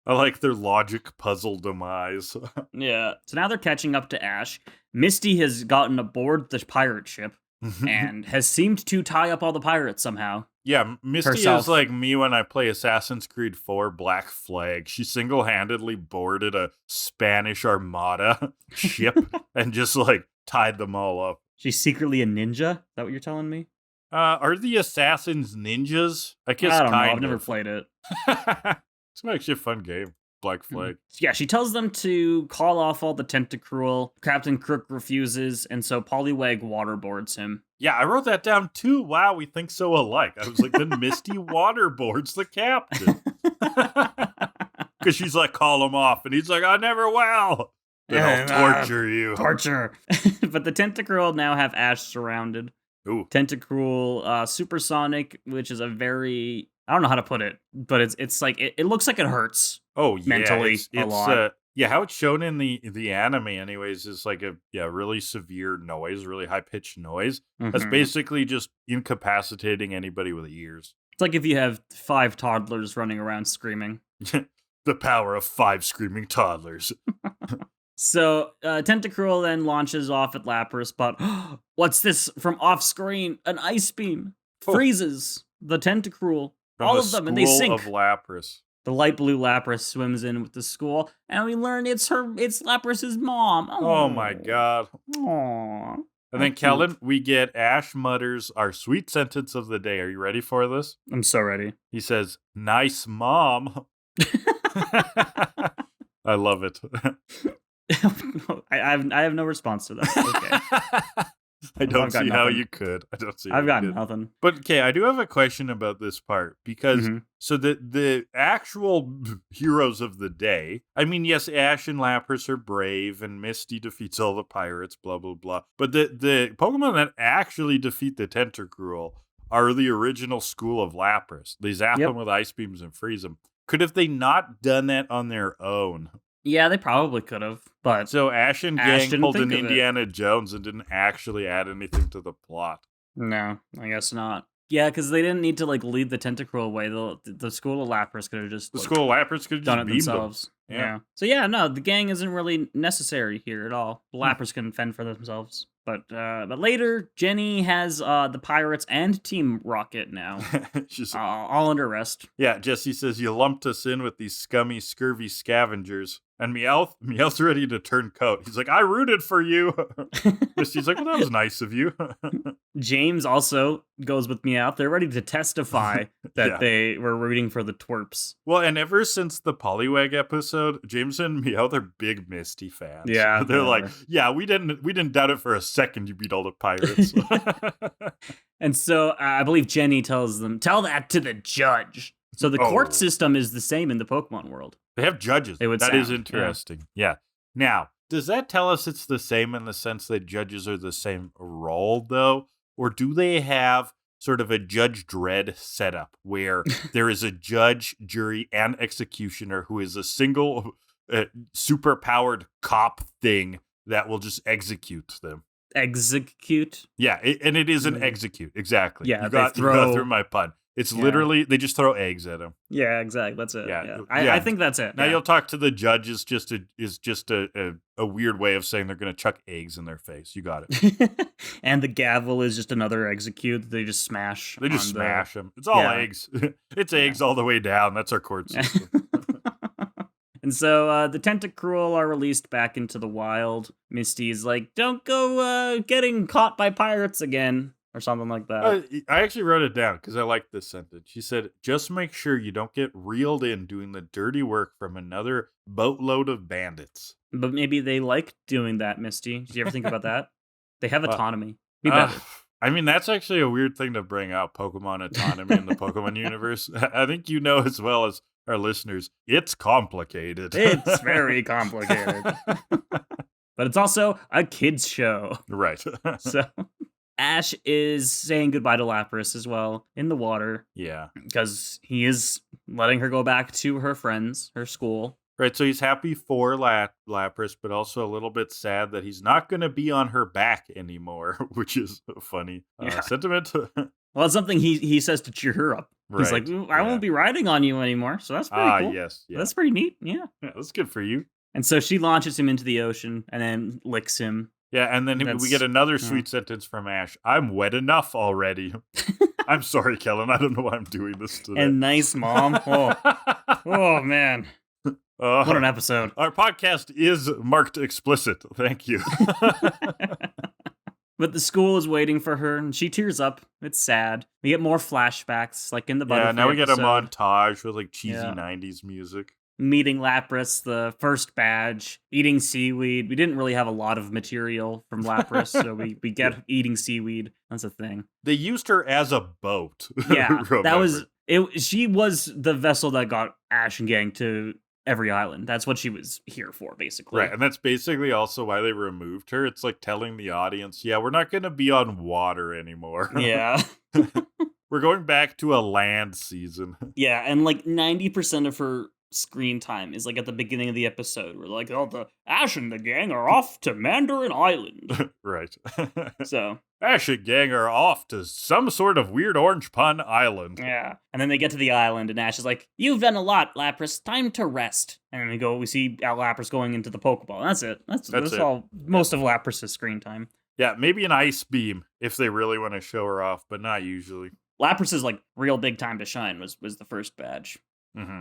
I like their logic puzzle demise. Yeah. So now they're catching up to Ash. Misty has gotten aboard the pirate ship and has seemed to tie up all the pirates somehow. Yeah, Misty herself. is like me when I play Assassin's Creed 4 Black Flag. She single-handedly boarded a Spanish Armada ship and just like tied them all up. She's secretly a ninja? Is that what you're telling me? Are the assassins ninjas? I guess I don't know. kind I've never of. played it. It's actually a fun game. Black Flag. Yeah, she tells them to call off all the Tentacruel. Captain Crook refuses, and so Poliwag waterboards him. Yeah, I wrote that down too. Wow, we think so alike. I was like, then Misty waterboards the captain. Because she's like, call him off. And he's like, I never will. Then I'll torture you. Torture. But the Tentacruel now have Ash surrounded. Ooh. Tentacruel Supersonic, which is a very... I don't know how to put it, but it's like... It looks like it hurts. Oh, yeah. Mentally a lot. Yeah, how it's shown in the anime anyways is like a really severe noise, really high-pitched noise. That's basically just incapacitating anybody with ears. It's like if you have 5 toddlers running around screaming. The power of 5 screaming toddlers. So, Tentacruel then launches off at Lapras, but what's this from off-screen? An ice beam freezes the Tentacruel. From all of them, and they sink. Of Lapras. The light blue Lapras swims in with the school, and we learn it's Lapras's mom. Oh my god. Aww. And then, Kellan, we get Ash mutters our sweet sentence of the day. Are you ready for this? I'm so ready. He says, nice mom. I love it. I have no response to that. Okay. I don't see how you could. I've got nothing. But okay, I do have a question about this part because so the actual heroes of the day, I mean, yes, Ash and Lapras are brave and Misty defeats all the pirates, blah, blah, blah. But the Pokemon that actually defeat the Tentacruel are the original school of Lapras. They zap them with ice beams and freeze them. Could have they not done that on their own? Yeah, they probably could have, but... So Ash and Gang pulled an Indiana Jones and didn't actually add anything to the plot. No, I guess not. Yeah, because they didn't need to, like, lead the Tentacruel away. The School of Lapras could have just... The School of Lapras could have done just it themselves. Yeah. So yeah, no, the gang isn't really necessary here at all. The Lapras can fend for themselves. But later, Jenny has the pirates and Team Rocket now. She's all under arrest. Yeah, Jesse says, you lumped us in with these scummy, scurvy scavengers. And Meowth's ready to turn coat. He's like, I rooted for you. She's like, well, that was nice of you. James also goes with Meowth. They're ready to testify that they were rooting for the twerps. Well, and ever since the Poliwag episode, James and Meowth are big Misty fans. Yeah. They're like, yeah, we didn't doubt it for a second you beat all the pirates. And so I believe Jenny tells them, tell that to the judge. So the court system is the same in the Pokemon world. They have judges. That is interesting. Yeah. Now, does that tell us it's the same in the sense that judges are the same role, though? Or do they have sort of a Judge Dredd setup where there is a judge, jury, and executioner who is a single super-powered cop thing that will just execute them? Execute? Yeah, and it is an execute. Exactly. Yeah, you got through my pun. It's literally, they just throw eggs at him. Yeah, exactly. That's it. Yeah. I think that's it. Now you'll talk to the judge is just a weird way of saying they're going to chuck eggs in their face. You got it. And the gavel is just another execute. They just smash. They just smash them. It's all eggs. It's eggs all the way down. That's our court system. And so the Tentacruel are released back into the wild. Misty's like, don't go getting caught by pirates again. Or something like that. I actually wrote it down because I liked this sentence. She said, just make sure you don't get reeled in doing the dirty work from another boatload of bandits. But maybe they like doing that, Misty. Did you ever think about that? They have autonomy. Be better. I mean, that's actually a weird thing to bring out, Pokemon autonomy in the Pokemon universe. I think you know as well as our listeners, it's complicated. It's very complicated. But it's also a kid's show. Right. So... Ash is saying goodbye to Lapras as well in the water. Yeah. Because he is letting her go back to her friends, her school. Right, so he's happy for Lapras, but also a little bit sad that he's not going to be on her back anymore, which is a funny sentiment. Well, it's something he says to cheer her up. Right. He's like, I won't be riding on you anymore, so that's pretty cool. Yes. Yeah. That's pretty neat, yeah. That's good for you. And so she launches him into the ocean and then licks him. Yeah, and then we get another sweet sentence from Ash. I'm wet enough already. I'm sorry, Kellan. I don't know why I'm doing this today. And nice, Mom. Oh man. What an episode. Our podcast is marked explicit. Thank you. But the school is waiting for her, and she tears up. It's sad. We get more flashbacks, like in the Butterfly now we get episode. a montage with like cheesy 90s music. meeting Lapras, the first badge, eating seaweed. We didn't really have a lot of material from Lapras, so we get eating seaweed. That's a thing. They used her as a boat. Yeah, that was remember? it. She was the vessel that got Ash and gang to every island. That's what she was here for, basically. Right, and that's basically also why they removed her. It's like telling the audience, yeah, we're not going to be on water anymore. Yeah. We're going back to a land season. Yeah, and like 90% of her screen time is like at the beginning of the episode. We're like, oh, the Ash and the gang are off to Mandarin Island. Right. So Ash and gang are off to some sort of weird orange pun island. yeah, and then they get to the island, and Ash is like, "You've done a lot, Lapras. Time to rest." And then we see Lapras going into the Pokeball. That's it. That's it. all. Most of Lapras' screen time. Yeah, maybe an ice beam if they really want to show her off, but not usually. Lapras' like real big time to shine was the first badge,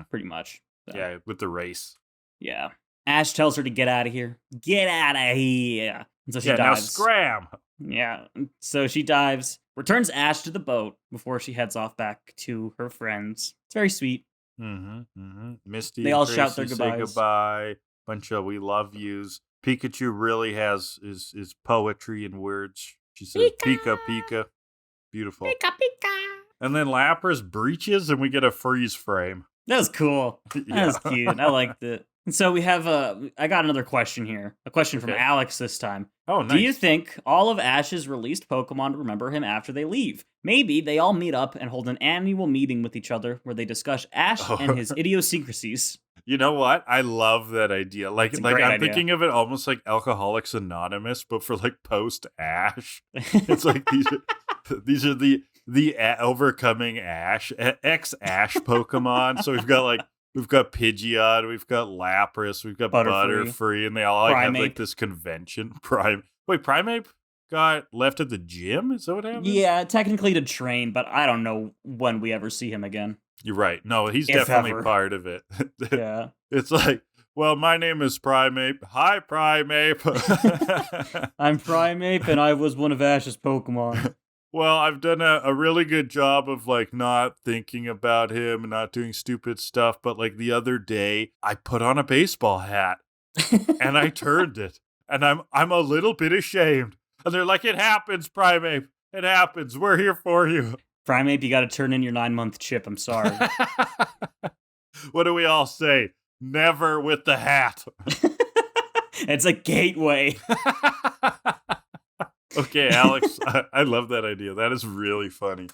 pretty much. So, yeah, with the race. Yeah. Ash tells her to get out of here. Get out of here. And so she dives. Now scram. Yeah. So she dives, returns Ash to the boat before she heads off back to her friends. It's very sweet. Misty they and all Tracy shout their say goodbyes. goodbye. Bunch of we love yous. Pikachu really has is poetry in words. She says Pika Pika. Beautiful. Pika Pika. And then Lapras breaches and we get a freeze frame. That was cool. That was cute. I liked it. And so we have I got another question here. A question from Alex this time. Oh, nice. Do you think all of Ash's released Pokemon remember him after they leave? Maybe they all meet up and hold an annual meeting with each other where they discuss Ash and his idiosyncrasies. You know what? I love that idea. Like I'm idea. thinking of it almost like Alcoholics Anonymous, but for like post Ash. It's like these are the overcoming Ash ex Ash Pokemon. So we've got Pidgeot, we've got Lapras, we've got Butterfree, and they all have like this convention. Primeape got left at the gym? Is that what happened? Yeah, technically to train, but I don't know when we ever see him again. You're right. No, he's definitely part of it. Yeah. It's like, well, my name is Primeape. Hi, Primeape. I'm Primeape, and I was one of Ash's Pokemon. Well, I've done a really good job of like not thinking about him and not doing stupid stuff, but like the other day I put on a baseball hat and I turned it and I'm a little bit ashamed. And they're like, it happens, Primeape. It happens. We're here for you. Primeape, you got to turn in your 9-month chip. I'm sorry. What do we all say? Never with the hat. It's a gateway. Okay, Alex, I love that idea. That is really funny.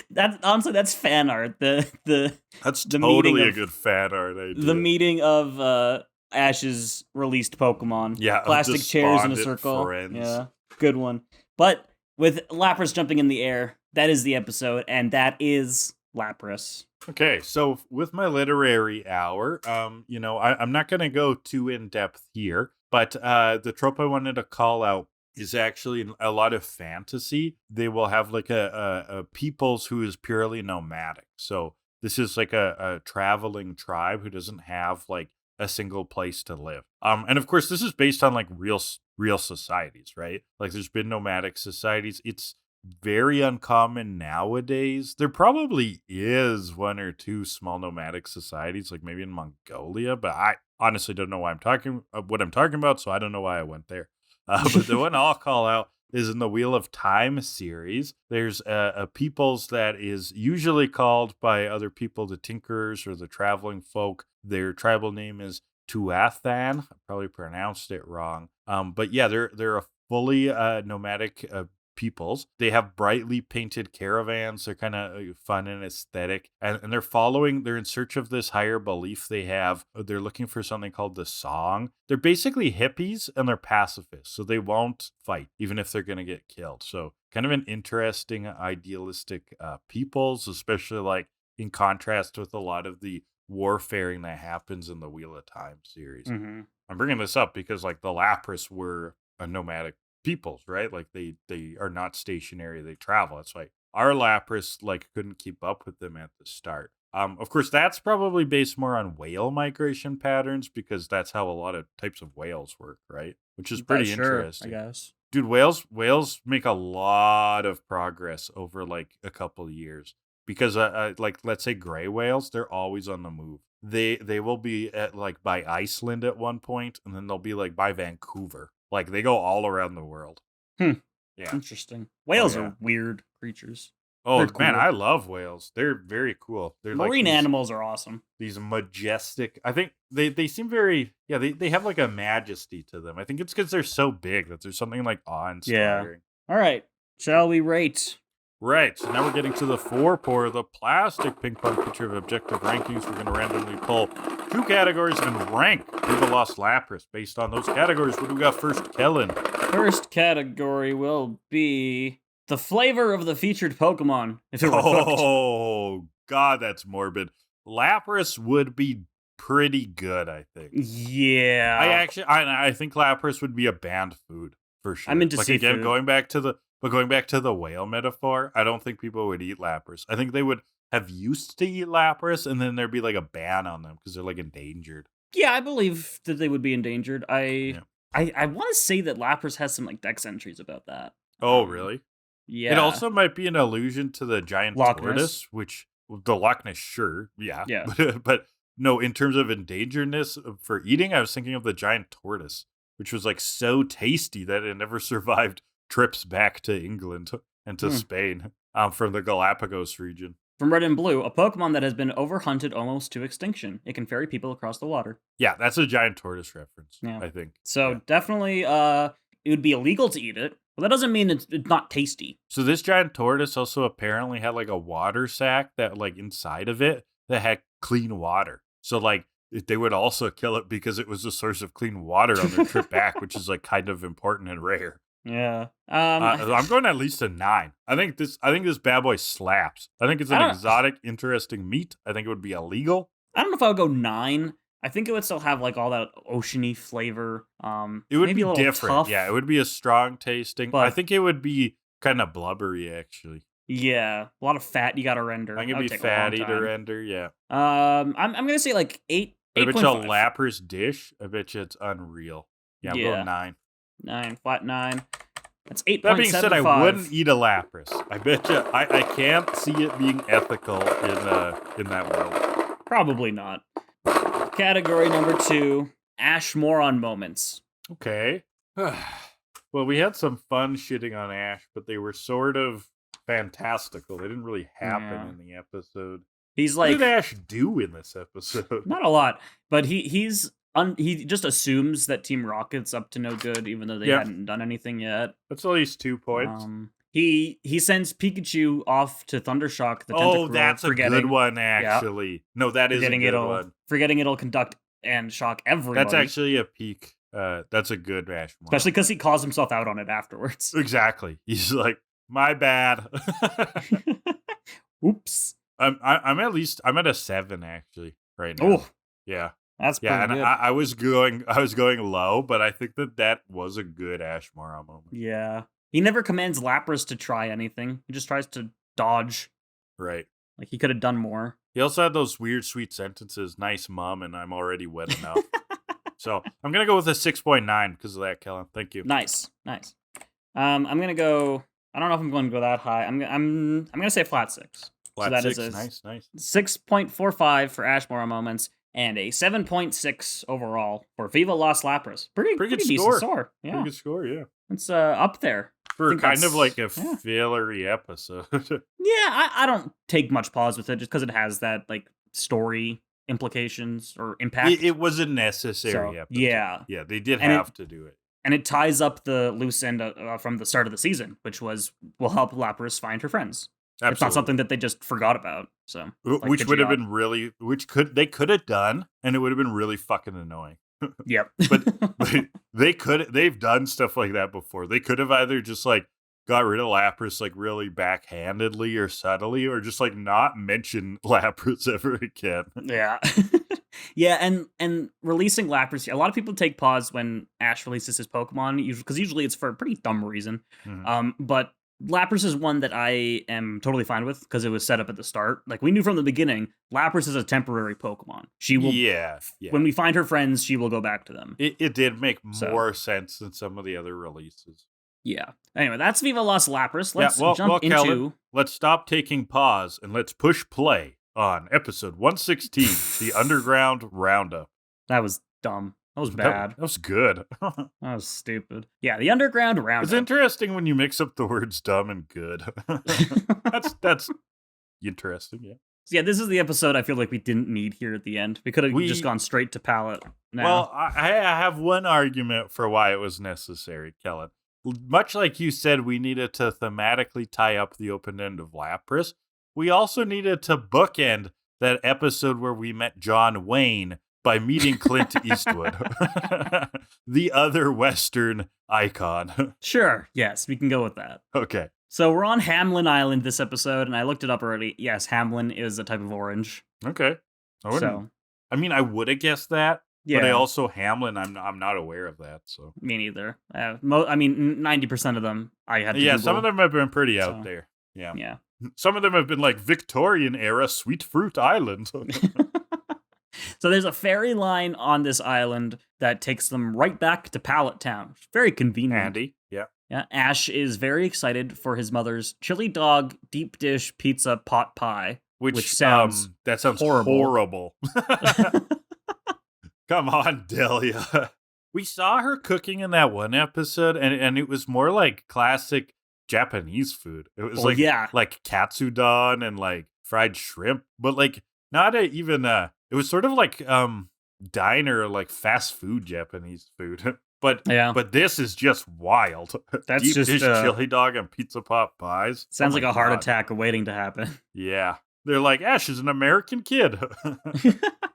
That's fan art. That's totally a good fan art idea. The meeting of Ash's released Pokemon. Yeah, plastic chairs in a circle. Friends. Yeah, good one. But with Lapras jumping in the air, that is the episode, and that is Lapras. Okay, so with my literary hour, I'm not going to go too in depth here, but the trope I wanted to call out is actually a lot of fantasy. They will have like a peoples who is purely nomadic. So this is like a traveling tribe who doesn't have like a single place to live. And of course, this is based on like real societies, right? Like there's been nomadic societies. It's very uncommon nowadays. There probably is one or two small nomadic societies, like maybe in Mongolia, but I honestly don't know what I'm talking about, so I don't know why I went there. But the one I'll call out is in the Wheel of Time series. There's a peoples that is usually called by other people the Tinkerers or the Traveling Folk. Their tribal name is Tuathan. I probably pronounced it wrong. But yeah, they're a fully nomadic peoples. They have brightly painted caravans. They're kind of fun and aesthetic, and they're in search of this higher belief they have. They're looking for something called the Song. They're basically hippies and they're pacifists, so they won't fight even if they're going to get killed. So kind of an interesting idealistic peoples, especially like in contrast with a lot of the warfaring that happens in the Wheel of Time series. I'm bringing this up because like the Lapras were a nomadic peoples, right? Like they are not stationary, they travel. That's why our Lapras like couldn't keep up with them at the start. Of course, that's probably based more on whale migration patterns because that's how a lot of types of whales work, right? Which is pretty interesting. I guess. Dude, whales make a lot of progress over like a couple of years because like let's say gray whales, they're always on the move. they will be at like by Iceland at one point, and then they'll be like by Vancouver. Like they go all around the world. Hmm. Yeah. Interesting. Whales yeah. are weird creatures. Oh They're man, cool. I love whales. They're very cool. They're Marine like animals are awesome. these majestic. I think they seem very they have like a majesty to them. I think it's because they're so big that there's something like awe-inspiring. All right. Shall we rate? Right, so now we're getting to the 4-pour, the plastic ping pong pitcher of objective rankings. We're going to randomly pull 2 categories and rank Viva Las Lapras based on those categories. What do we got first, Kellan? First category will be the flavor of the featured Pokemon. If it were cooked. Oh, God, that's morbid. Lapras would be pretty good, I think. Yeah. I think Lapras would be a banned food for sure. I'm into like seafood. Again, going back to the whale metaphor, I don't think people would eat Lapras. I think they would have used to eat Lapras, and then there'd be like a ban on them because they're like endangered. Yeah, I believe that they would be endangered. I want to say that Lapras has some like dex entries about that. Oh, really? Yeah. It also might be an allusion to the giant Loch tortoise, Ness. which the Loch Ness, sure, yeah. Yeah. But no, in terms of endangeredness for eating, I was thinking of the giant tortoise, which was like so tasty that it never survived trips back to England and to Spain from the Galapagos region. From Red and Blue, a Pokemon that has been overhunted almost to extinction. It can ferry people across the water. Yeah, that's a giant tortoise reference, Yeah. I think. So definitely, it would be illegal to eat it, but that doesn't mean it's not tasty. So this giant tortoise also apparently had like a water sac that like inside of it that had clean water. So like they would also kill it because it was a source of clean water on their trip back, which is like kind of important and rare. Yeah. I'm going at least a 9. I think this bad boy slaps. I think it's an exotic, interesting meat. I think it would be illegal. I don't know if I would go 9. I think it would still have like all that oceany flavor. It would maybe be a little different. tough, Yeah, it would be a strong tasting. but I think it would be kind of blubbery, actually. yeah, a lot of fat you got to render. I'm gonna be fatty to render. Yeah. I'm gonna say like 8. I bet you a 8.5. Lapras dish. I bet you it's unreal. Yeah, I'm going 9. 9, flat 9. That's 8.75. That being said, I wouldn't eat a Lapras. I bet you I can't see it being ethical in that world. Probably not. Category number 2, Ashmoron moments. Okay. Well, we had some fun shitting on Ash, but they were sort of fantastical. They didn't really happen in the episode. He's What like, did Ash do in this episode? not a lot, but he just assumes that Team Rocket's up to no good, even though they hadn't done anything yet. That's at least 2 points. He sends Pikachu off to Thundershock the Tentacruel. Oh, that's a good one, actually. Yeah. No, that is a good one. Forgetting it'll conduct and shock everybody. That's actually a peak. That's a good Ash. Especially because he calls himself out on it afterwards. Exactly. He's like, my bad. Oops. I'm at a 7 actually right now. Oh, yeah. That's pretty and good. I was going low, but I think that was a good Ashmara moment. Yeah. He never commands Lapras to try anything. He just tries to dodge. Right. Like, he could have done more. He also had those weird, sweet sentences, nice mom, and I'm already wet enough. So I'm going to go with a 6.9 because of that, Kellan. Thank you. Nice. I'm going to go, I don't know if I'm going to go that high. I'm going to say flat 6. Flat so that 6, is a nice. 6.45 for Ashmora moments and a 7.6 overall for Viva Las Lapras. Pretty good decent score. Yeah. Pretty good score, yeah. It's up there. For kind of like a fillery episode. Yeah, I don't take much pause with it just because it has that like story implications or impact. It was a necessary episode. Yeah. Yeah, they did have to do it. And it ties up the loose end from the start of the season, which will help Lapras find her friends. Absolutely. It's not something that they just forgot about. So, which would have been really, they could have done, and it would have been really fucking annoying. Yep. but they've done stuff like that before. They could have either just like got rid of Lapras like really backhandedly or subtly, or just like not mention Lapras ever again. Yeah. Yeah, and releasing Lapras, a lot of people take pause when Ash releases his Pokemon, because usually it's for a pretty dumb reason. Mm-hmm. But Lapras is one that I am totally fine with because it was set up at the start. Like, we knew from the beginning, Lapras is a temporary Pokemon. She will, when we find her friends, she will go back to them. It did make more sense than some of the other releases. Yeah. Anyway, that's Viva Las Lapras. Let's jump into... Kellan, let's stop taking pause and let's push play on episode 116, The Underground Roundup. That was dumb. That was bad. That was good. That was stupid. Yeah, the Underground Roundup. It's interesting when you mix up the words dumb and good. That's interesting, yeah. So yeah, this is the episode I feel like we didn't need here at the end. We could have just gone straight to palette now. Well, I have one argument for why it was necessary, Kellan. Much like you said, we needed to thematically tie up the open end of Lapras. We also needed to bookend that episode where we met John Wayne by meeting Clint Eastwood, the other Western icon. Sure, yes, we can go with that. Okay. So we're on Hamlin Island this episode, and I looked it up already. Yes, Hamlin is a type of orange. Okay. I mean, I would have guessed that, but I also Hamlin. I'm not aware of that. So me neither. 90% of them I had to Google. Some of them have been pretty out there. Yeah. Some of them have been like Victorian era Sweet Fruit Island. So there's a ferry line on this island that takes them right back to Pallet Town. Very convenient. Handy. Yeah, Ash is very excited for his mother's chili dog deep dish pizza pot pie, which sounds horrible. Come on, Delia. We saw her cooking in that one episode, and it was more like classic Japanese food. It was like katsudon and like fried shrimp, but like not even it was sort of like diner, like fast food Japanese food. But this is just wild. That's deep just dish chili dog and pizza pot pies. Sounds like a heart attack awaiting to happen. Yeah. They're like, Ash is an American kid.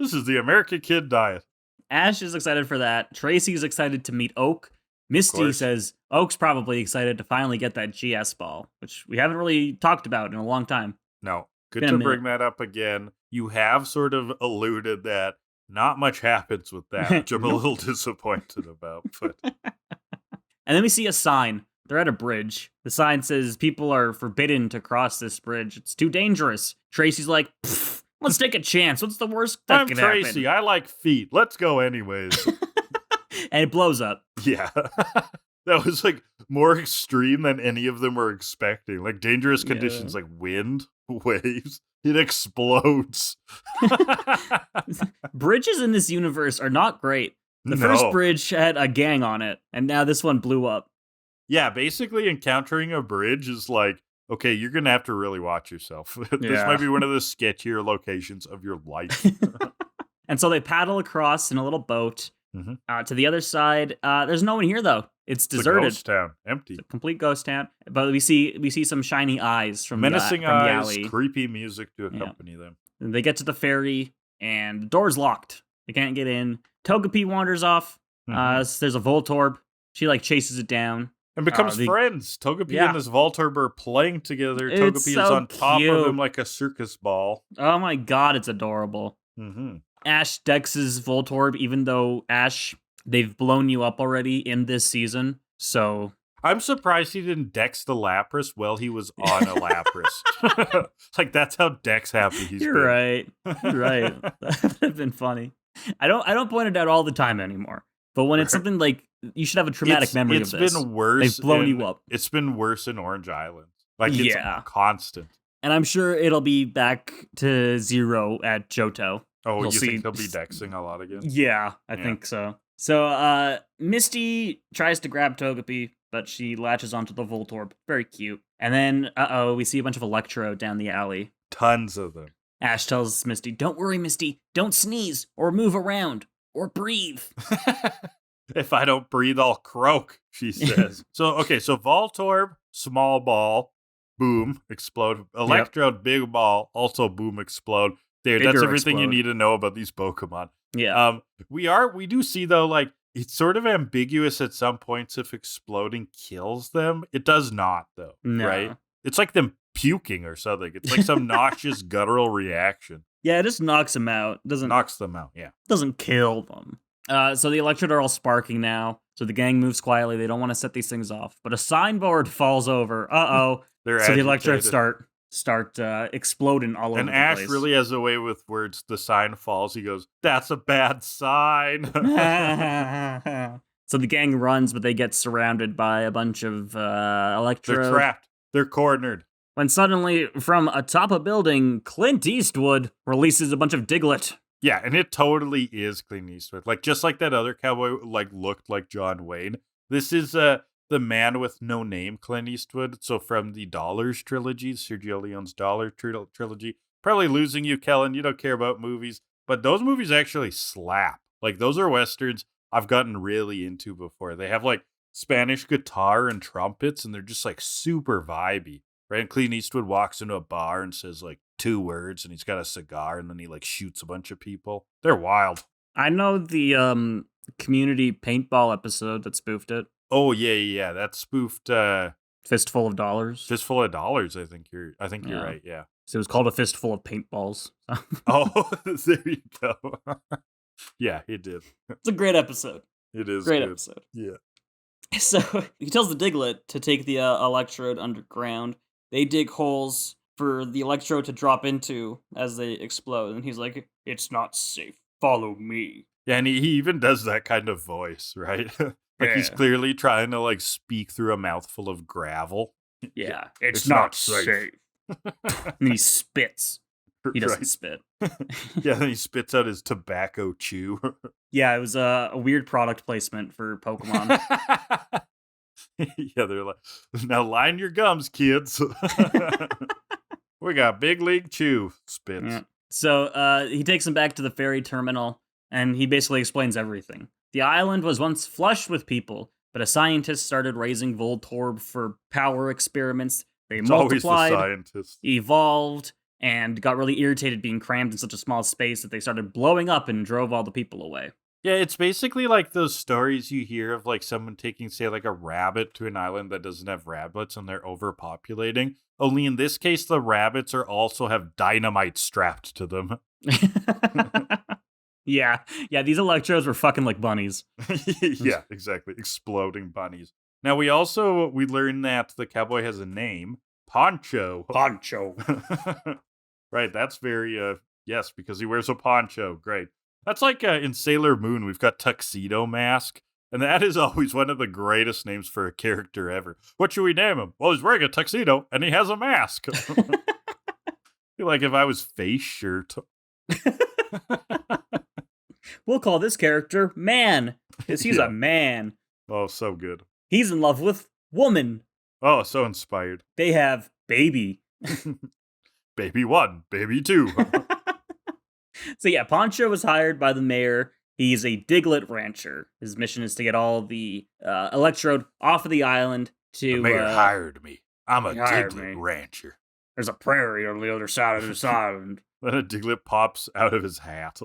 This is the American kid diet. Ash is excited for that. Tracy's excited to meet Oak. Misty says Oak's probably excited to finally get that GS ball, which we haven't really talked about in a long time. No. Good to bring that up again. You have sort of alluded that not much happens with that, which I'm a little disappointed about. But and then we see a sign. They're at a bridge. The sign says people are forbidden to cross this bridge. It's too dangerous. Tracy's like, let's take a chance. What's the worst that could happen? I'm Tracy. I like feet. Let's go anyways. And it blows up. Yeah. That was like more extreme than any of them were expecting. Like dangerous conditions like wind, waves. It explodes. Bridges in this universe are not great. The first bridge had a gang on it, and now this one blew up. Yeah, basically encountering a bridge is like, okay, you're going to have to really watch yourself. This might be one of the sketchier locations of your life. And so they paddle across in a little boat to the other side. There's no one here, though. It's deserted. It's a ghost town, empty. It's a complete ghost town. But we see some shiny eyes from menacing the eyes, alley. Creepy music to accompany them. And they get to the ferry, and the door's locked. They can't get in. Togepi wanders off. There's a Voltorb. She like chases it down and becomes friends. Togepi and this Voltorb are playing together. Togepi is on top of him like a circus ball. Oh my god, it's adorable. Ash dexes Voltorb, even though Ash, they've blown you up already in this season. So I'm surprised he didn't dex the Lapras while he was on a Lapras. Like that's how dex happy he's You're right. You're right. That would have been funny. I don't point it out all the time anymore. But when it's something like, you should have a traumatic memory of this. It's been worse. They've blown you up. It's been worse in Orange Island. Like, it's constant. And I'm sure it'll be back to 0 at Johto. Oh, you think he'll be dexing a lot again? Yeah, I think so. So, Misty tries to grab Togepi, but she latches onto the Voltorb. Very cute. And then, we see a bunch of Electro down the alley. Tons of them. Ash tells Misty, don't worry, Misty. Don't sneeze, or move around, or breathe. If I don't breathe, I'll croak, she says. So Voltorb, small ball, boom, explode. Electrode, big ball, also boom, explode. Dude, that's everything you need to know about these Pokemon. Yeah. We do see, though, like, it's sort of ambiguous at some points if exploding kills them. It does not, though, right? It's like them puking or something. It's like some nauseous guttural reaction. Yeah, it just knocks them out. Knocks them out, yeah. Doesn't kill them. So the Electrode are all sparking now. So the gang moves quietly. They don't want to set these things off. But a signboard falls over. So the Electrodes start exploding all over the place. And Ash really has a way with words. The sign falls. He goes, that's a bad sign. So the gang runs, but they get surrounded by a bunch of Electrode. They're trapped. They're cornered. when suddenly, from atop a building, Clint Eastwood releases a bunch of Diglett. Yeah, and it totally is Clint Eastwood. Like, just like that other cowboy, like, looked like John Wayne. This is the man with no name, Clint Eastwood. So from the Dollars trilogy, Sergio Leone's Dollar trilogy. Probably losing you, Kellan. You don't care about movies. But those movies actually slap. Like, those are Westerns I've gotten really into before. They have, like, Spanish guitar and trumpets, and they're just, like, super vibey. Right? And Clint Eastwood walks into a bar and says, like, 2 words, and he's got a cigar, and then he, like, shoots a bunch of people. They're wild. I know the Community paintball episode that spoofed it. Oh, yeah. That spoofed Fistful of Dollars. Fistful of Dollars, I think you're right, yeah. So it was called A Fistful of Paintballs. Oh, there you go. Yeah, it did. It's a great episode. It is great good. episode. Yeah. So he tells the Diglett to take the electrode underground. They dig holes for the electrode to drop into as they explode. And he's like, "It's not safe. Follow me." Yeah, and he even does that kind of voice, right? Like he's clearly trying to like speak through a mouthful of gravel. Yeah, it's not safe. And he spits. He doesn't spit. Yeah, then he spits out his tobacco chew. Yeah, it was a weird product placement for Pokemon. Yeah, they're like, now line your gums, kids. We got Big League Chew spits. Yeah. So he takes him back to the ferry terminal, and he basically explains everything. The island was once flush with people, but a scientist started raising Voltorb for power experiments. They multiplied, evolved, and got really irritated being crammed in such a small space that they started blowing up and drove all the people away. Yeah, it's basically like those stories you hear of like someone taking, say, like a rabbit to an island that doesn't have rabbits and they're overpopulating. Only in this case, the rabbits also have dynamite strapped to them. Yeah, these electrodes were fucking like bunnies. Yeah, exactly. Exploding bunnies. Now, we learned that the cowboy has a name, Poncho. Poncho. Right, that's very, yes, because he wears a poncho. Great. That's like in Sailor Moon, we've got Tuxedo Mask, and that is always one of the greatest names for a character ever. What should we name him? Well, he's wearing a tuxedo, and he has a mask. Like if I was Face Shirt. We'll call this character Man, because he's a man. Oh, so good. He's in love with Woman. Oh, so inspired. They have Baby. Baby 1, Baby 2. So yeah, Poncho was hired by the mayor. He's a Diglett rancher. His mission is to get all the electrode off of the island to... The mayor hired me. I'm a Diglett rancher. There's a prairie on the other side of this island. Then a Diglett pops out of his hat.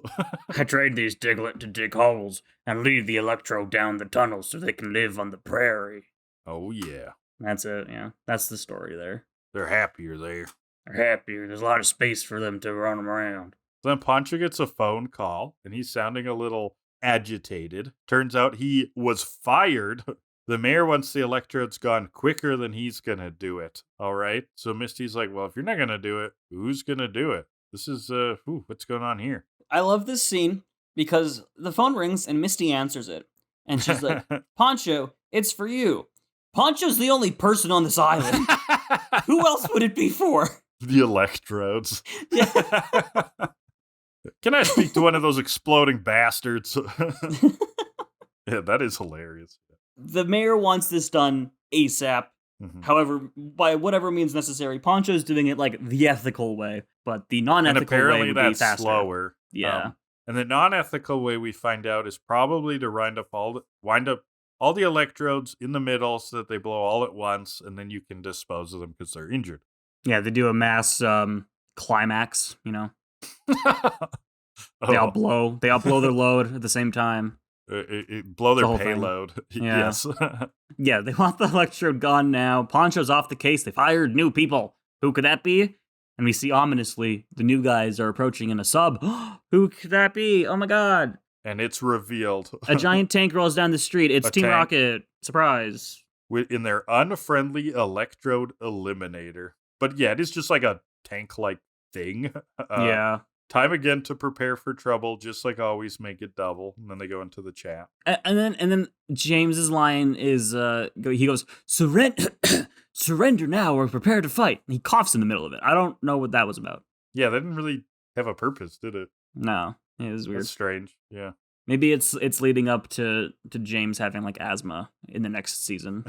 I trained these Diglett to dig holes and lead the electrode down the tunnel so they can live on the prairie. Oh, yeah. That's it, yeah. That's the story there. They're happier there. They're happier. There's a lot of space for them to run around. Then Poncho gets a phone call, and he's sounding a little agitated. Turns out he was fired. The mayor wants the electrodes gone quicker than he's going to do it. All right? So Misty's like, well, if you're not going to do it, who's going to do it? This is, what's going on here? I love this scene because the phone rings and Misty answers it. And she's like, Poncho, it's for you. Poncho's the only person on this island. Who else would it be for? The electrodes. Yeah. Can I speak to one of those exploding bastards? Yeah, that is hilarious. The mayor wants this done ASAP. Mm-hmm. However, by whatever means necessary, Poncho's doing it like the ethical way, but the non-ethical way would be faster. Slower. Yeah. And the non-ethical way we find out is probably to wind up all the electrodes in the middle so that they blow all at once, and then you can dispose of them because they're injured. Yeah, they do a mass climax, you know. They all blow their load at the same time. Blow their payload. Yeah. Yes. Yeah, they want the electrode gone now. Poncho's off the case. They've hired new people. Who could that be? And we see ominously the new guys are approaching in a sub. Who could that be? Oh my god. And it's revealed. A giant tank rolls down the street. It's Team Rocket. Surprise. In their unfriendly electrode eliminator. But yeah, it is just like a tank-like thing. Yeah. Time again to prepare for trouble, just like always, make it double. And then they go into the chat. And then James's line is, he goes, surrender now or prepare to fight. And he coughs in the middle of it. I don't know what that was about. Yeah, that didn't really have a purpose, did it? No, it was weird. That's strange. Yeah. Maybe it's leading up to James having like asthma in the next season.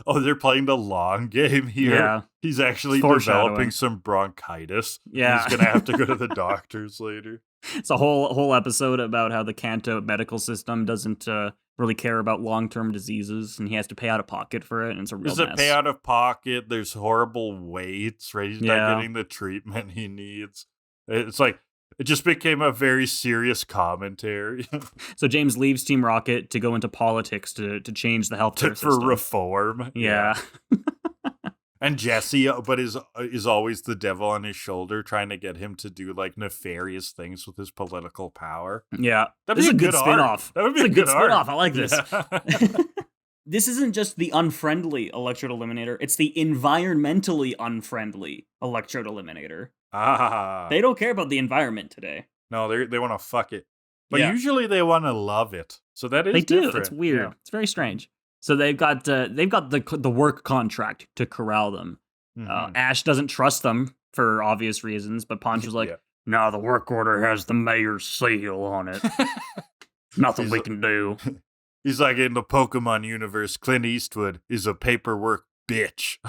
Oh, they're playing the long game here. Yeah. He's actually developing some bronchitis. Yeah. He's gonna have to go to the doctors later. It's a whole episode about how the Kanto medical system doesn't really care about long-term diseases, and he has to pay out of pocket for it, and it's a real mess. There's a pay out of pocket. There's horrible waits, right? He's not getting the treatment he needs. It's like, it just became a very serious commentary. So James leaves Team Rocket to go into politics to change the healthcare system. For reform. Yeah. And Jesse, but is always the devil on his shoulder, trying to get him to do like nefarious things with his political power. Yeah, That'd be a good spin-off. That would be a good spin-off. I like this. Yeah. This isn't just the unfriendly Electrode Eliminator; it's the environmentally unfriendly Electrode Eliminator. They don't care about the environment today. No, they want to fuck it, but usually they want to love it. So that is different. It's weird. Yeah. It's very strange. So they've got the work contract to corral them. Mm-hmm. Ash doesn't trust them for obvious reasons, but Poncho's like, "No, the work order has the mayor's seal on it. Nothing we can do." He's like, in the Pokemon universe, Clint Eastwood is a paperwork bitch.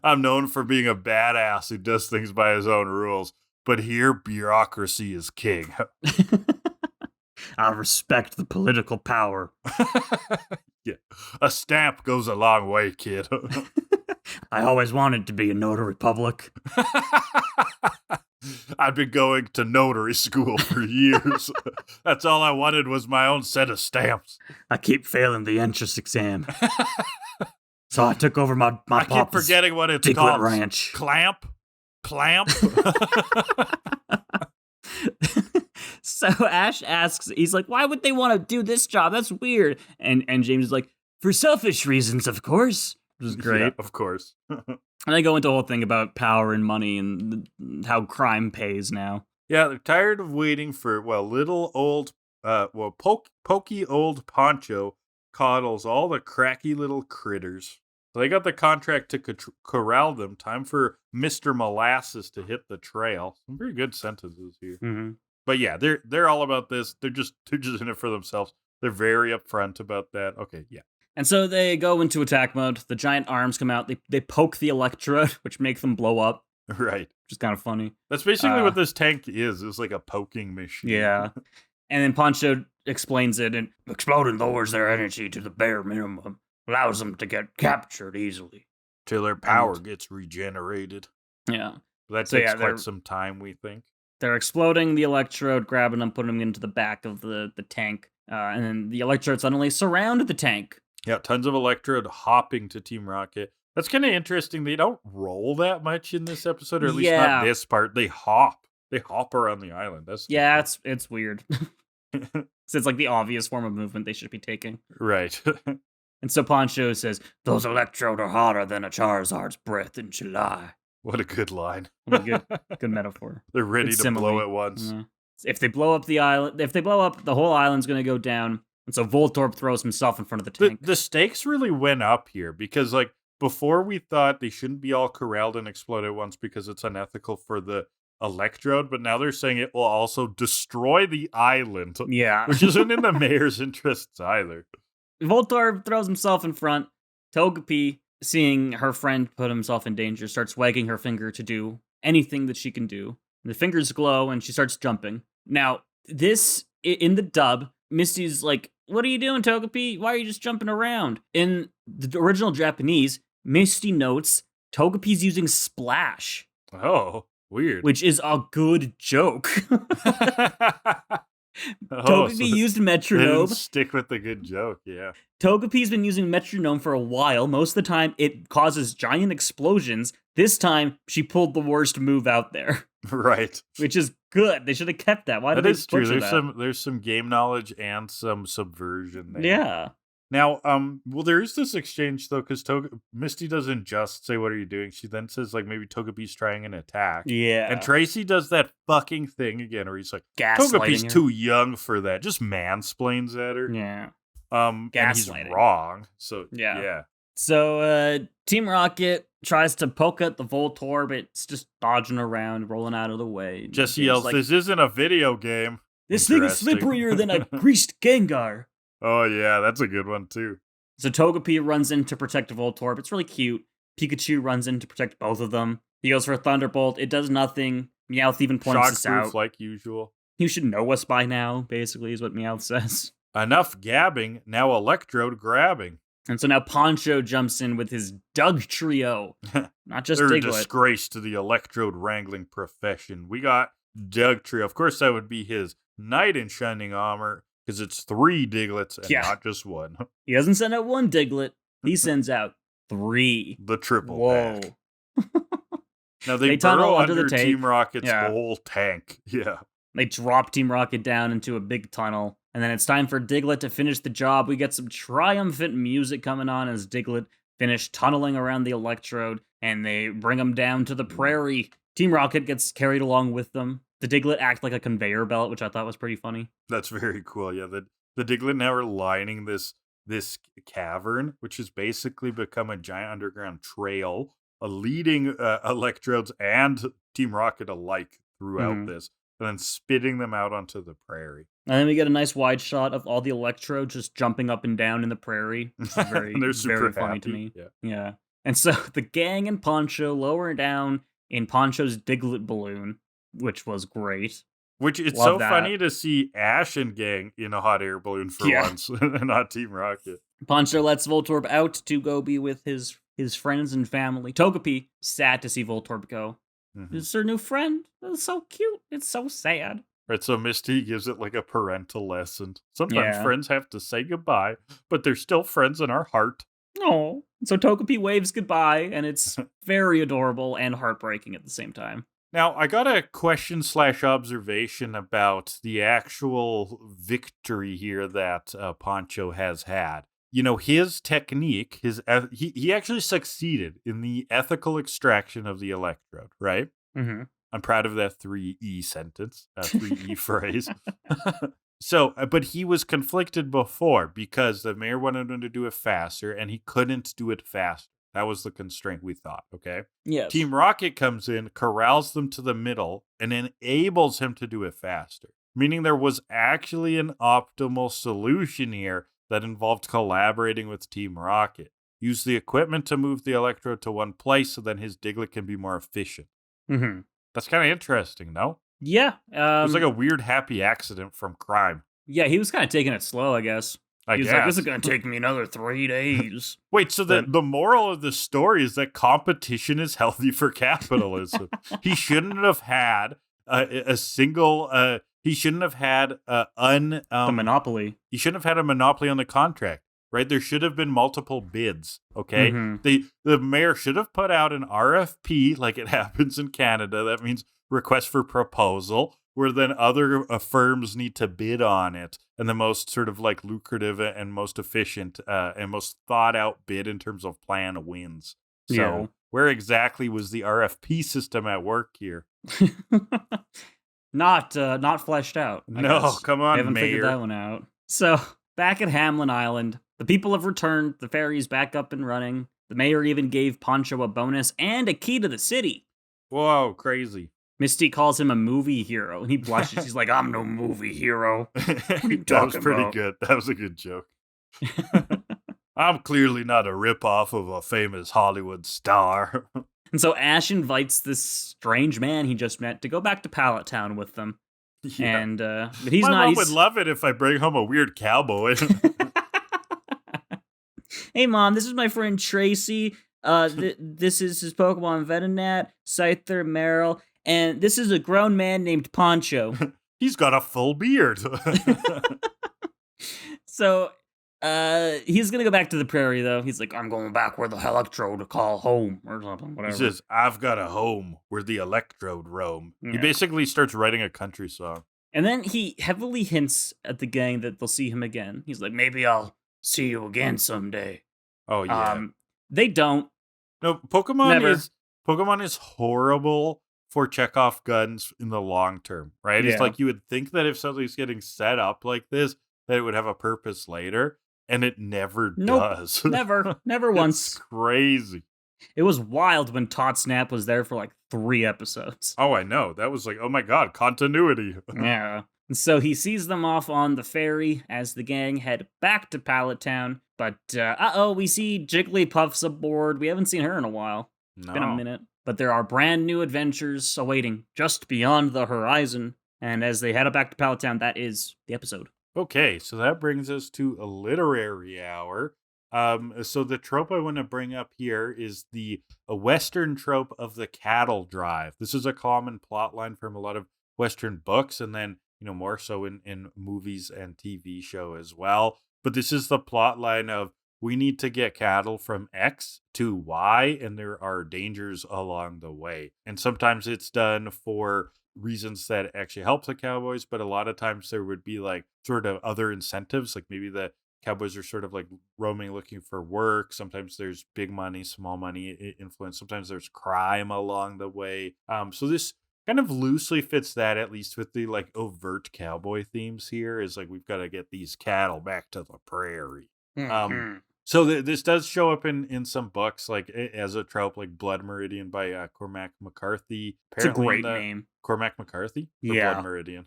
I'm known for being a badass who does things by his own rules, but here bureaucracy is king. I respect the political power. Yeah, a stamp goes a long way, kid. I always wanted to be a notary public. I've been going to notary school for years. That's all I wanted was my own set of stamps. I keep failing the entrance exam. So I took over my I keep forgetting what it's called. Ranch. Clamp? So Ash asks, he's like, why would they want to do this job? That's weird. And James is like, for selfish reasons, of course. Which is great. Yeah, of course. And they go into a whole thing about power and money and how crime pays now. Yeah, they're tired of waiting for, little old, pokey old Poncho coddles all the cracky little critters. So they got the contract to corral them. Time for Mr. Molasses to hit the trail. Some very good sentences here. Mm-hmm. But yeah, they're all about this. They're just in it for themselves. They're very upfront about that. Okay, yeah. And so they go into attack mode. The giant arms come out. They poke the Electrode, which make them blow up. Right. Which is kind of funny. That's basically what this tank is. It's like a poking machine. Yeah. And then Poncho explains it, and exploding lowers their energy to the bare minimum. Allows them to get captured easily. Till their power gets regenerated. Yeah. That takes quite some time, we think. They're exploding the Electrode, grabbing them, putting them into the back of the tank. And then the Electrode suddenly surround the tank. Yeah, tons of Electrode hopping to Team Rocket. That's kind of interesting. They don't roll that much in this episode, or at least not this part. They hop. They hop around the island. It's weird. So it's like the obvious form of movement they should be taking. Right. And so Poncho says, those Electrode are hotter than a Charizard's breath in July. What a good line. What a good metaphor. They're ready to blow at once. Yeah. If they blow up the island, the whole island's going to go down. And so Voltorb throws himself in front of the tank. The stakes really went up here because, like, before we thought they shouldn't be all corralled and explode at once because it's unethical for the Electrode, but now they're saying it will also destroy the island. Yeah. Which isn't in the mayor's interests either. Voltorb throws himself in front. Togepi, seeing her friend put himself in danger, starts wagging her finger to do anything that she can do. The fingers glow and she starts jumping. Now, this, in the dub, Misty's like, what are you doing, Togepi? Why are you just jumping around? In the original Japanese, Misty notes Togepi's using Splash. Oh, weird. Which is a good joke. Togepi used Metronome. Stick with the good joke, yeah. Togepi's been using Metronome for a while. Most of the time, it causes giant explosions. This time, she pulled the worst move out there. Right. Which is good. They should have kept that. Why did they true. That? There's some game knowledge and some subversion there. Yeah. Now, there is this exchange, though, because Misty doesn't just say, what are you doing? She then says, like, maybe Togepi's trying an attack. Yeah. And Tracy does that fucking thing again, where he's like, Togepi's too young for that. Just mansplains at her. Yeah. And he's wrong. So, yeah. So, Team Rocket tries to poke at the Voltorb. It's just dodging around, rolling out of the way. Just It's yells, like, "This isn't a video game." this thing is Interesting. slipperier than a greased Gengar. Oh yeah, that's a good one too. So Togepi runs in to protect Voltorb. It's really cute. Pikachu runs in to protect both of them. He goes for a Thunderbolt. It does nothing. Meowth even points this out. Shockproof like usual. You should know us by now, basically, is what Meowth says. Enough gabbing, now Electrode grabbing. And so now Poncho jumps in with his Doug trio. Not just They're a Diglett. disgrace to the Electrode wrangling profession. We got Doug Trio. Of course, that would be his knight in shining armor, because it's 3 Diglets and not just one. He doesn't send out 1 Diglett. He sends out 3. The triple Whoa. pack. Now they tunnel burrow under under the tape. Team Rocket's Yeah. whole tank. Yeah. They drop Team Rocket down into a big tunnel. And then it's time for Diglett to finish the job. We get some triumphant music coming on as Diglett finish tunneling around the Electrode. And they bring him down to the prairie. Team Rocket gets carried along with them. The Diglett act like a conveyor belt, which I thought was pretty funny. That's very cool. Yeah, the Diglett now are lining this cavern, which has basically become a giant underground trail, leading Electrodes and Team Rocket alike throughout this, and then spitting them out onto the prairie. And then we get a nice wide shot of all the Electrodes just jumping up and down in the prairie. Which is very, and they're super very funny happy. to me. Yeah. And so the gang and Poncho lower down in Poncho's Diglett balloon, which was great. Which it's Love so that. funny to see Ash and gang in a hot air balloon for once, and not Team Rocket. Poncho lets Voltorb out to go be with his friends and family. Togepi, sad to see Voltorb go. It's her new friend. It's so cute. It's so sad. Right, so Misty gives it like a parental lesson. Sometimes friends have to say goodbye, but they're still friends in our heart. Oh. So Togepi waves goodbye, and it's very adorable and heartbreaking at the same time. Now, I got a question/observation about the actual victory here that Poncho has had. You know, his technique, he actually succeeded in the ethical extraction of the Electrode, right? Mm-hmm. I'm proud of that 3E sentence, 3E phrase. So, but he was conflicted before because the mayor wanted him to do it faster and he couldn't do it faster. That was the constraint we thought, okay? Yes. Team Rocket comes in, corrals them to the middle, and enables him to do it faster. Meaning there was actually an optimal solution here that involved collaborating with Team Rocket. Use the equipment to move the Electrode to one place so then his Diglett can be more efficient. Mm-hmm. That's kind of interesting, no? Yeah. It was like a weird happy accident from crime. Yeah, he was kind of taking it slow, I guess. I He was guess. like, this is going to take me another 3 days. Wait, so the moral of the story is that competition is healthy for capitalism. He shouldn't have had a single... he shouldn't have had the monopoly. He shouldn't have had a monopoly on the contract, right? There should have been multiple bids, okay? Mm-hmm. The mayor should have put out an RFP like it happens in Canada. That means request for proposal, where then other firms need to bid on it. And the most sort of like lucrative and most efficient and most thought out bid in terms of plan wins. So where exactly was the RFP system at work here? Not fleshed out. I guess. Come on, I haven't Mayor. figured that one out. So, back at Hamlin Island, the people have returned, the ferry's back up and running. The mayor even gave Poncho a bonus and a key to the city. Whoa, crazy. Misty calls him a movie hero, and he blushes. He's like, I'm no movie hero. That was pretty good. That was a good joke. I'm clearly not a ripoff of a famous Hollywood star. And so Ash invites this strange man he just met to go back to Pallet Town with them. Yeah. And but he's My not. mom would love it if I bring home a weird cowboy. Hey, Mom, this is my friend Tracy. This is his Pokemon Venonat, Scyther, Meryl, and this is a grown man named Poncho. He's got a full beard. So, he's gonna go back to the prairie, though. He's like, I'm going back where the Electrode call home, or something, whatever. He says, I've got a home where the Electrode roam. Yeah. He basically starts writing a country song. And then he heavily hints at the gang that they'll see him again. He's like, maybe I'll see you again someday. Oh, yeah. They don't. No, Pokemon Never. Pokemon is horrible for checkoff guns in the long term, right? Yeah. It's like you would think that if something's getting set up like this, that it would have a purpose later. and it never Nope. does. Never once. It's crazy. It was wild when Tot Snap was there for like 3 episodes. Oh, I know. That was like, oh my god, continuity. Yeah. And so he sees them off on the ferry as the gang head back to Pallet Town. But, we see Jigglypuff's aboard. We haven't seen her in a while. It's been a minute. But there are brand new adventures awaiting just beyond the horizon. And as they head back to Pallet Town, that is the episode. Okay, so that brings us to a literary hour. So the trope I want to bring up here is a Western trope of the cattle drive. This is a common plot line from a lot of Western books, and then, more so in movies and TV show as well. But this is the plot line of we need to get cattle from X to Y, and there are dangers along the way. And sometimes it's done for reasons that actually help the cowboys, but a lot of times there would be like sort of other incentives, like maybe the cowboys are sort of like roaming looking for work. Sometimes there's big money, small money influence. Sometimes there's crime along the way. So this kind of loosely fits that, at least with the like overt cowboy themes here, is like we've got to get these cattle back to the prairie. So this does show up in some books, like as a trope, like Blood Meridian by Cormac McCarthy. Apparently it's a great name. Cormac McCarthy? Yeah. Blood Meridian.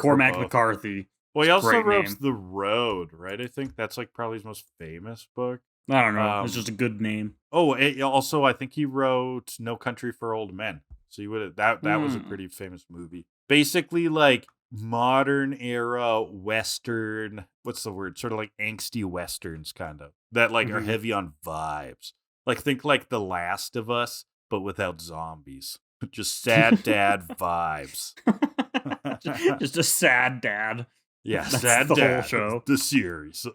Cormac McCarthy. Well, he also wrote name. The Road, right? I think that's like probably his most famous book. I don't know. It's just a good name. Oh, also, I think he wrote No Country for Old Men. So you would that was a pretty famous movie. Basically, like modern era Western, what's the word? Sort of like angsty Westerns, kind of, that like are heavy on vibes. Like think like The Last of Us, but without zombies. Just sad dad vibes. Just a sad dad. Yeah, That's sad the dad. whole show. The series.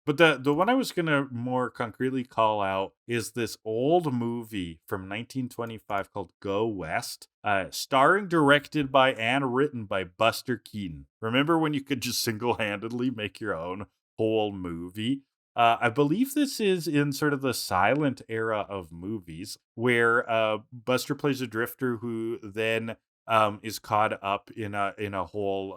But the one I was going to more concretely call out is this old movie from 1925 called Go West, starring, directed by, and written by Buster Keaton. Remember when you could just single-handedly make your own whole movie? I believe this is in sort of the silent era of movies, where Buster plays a drifter who then is caught up in a hole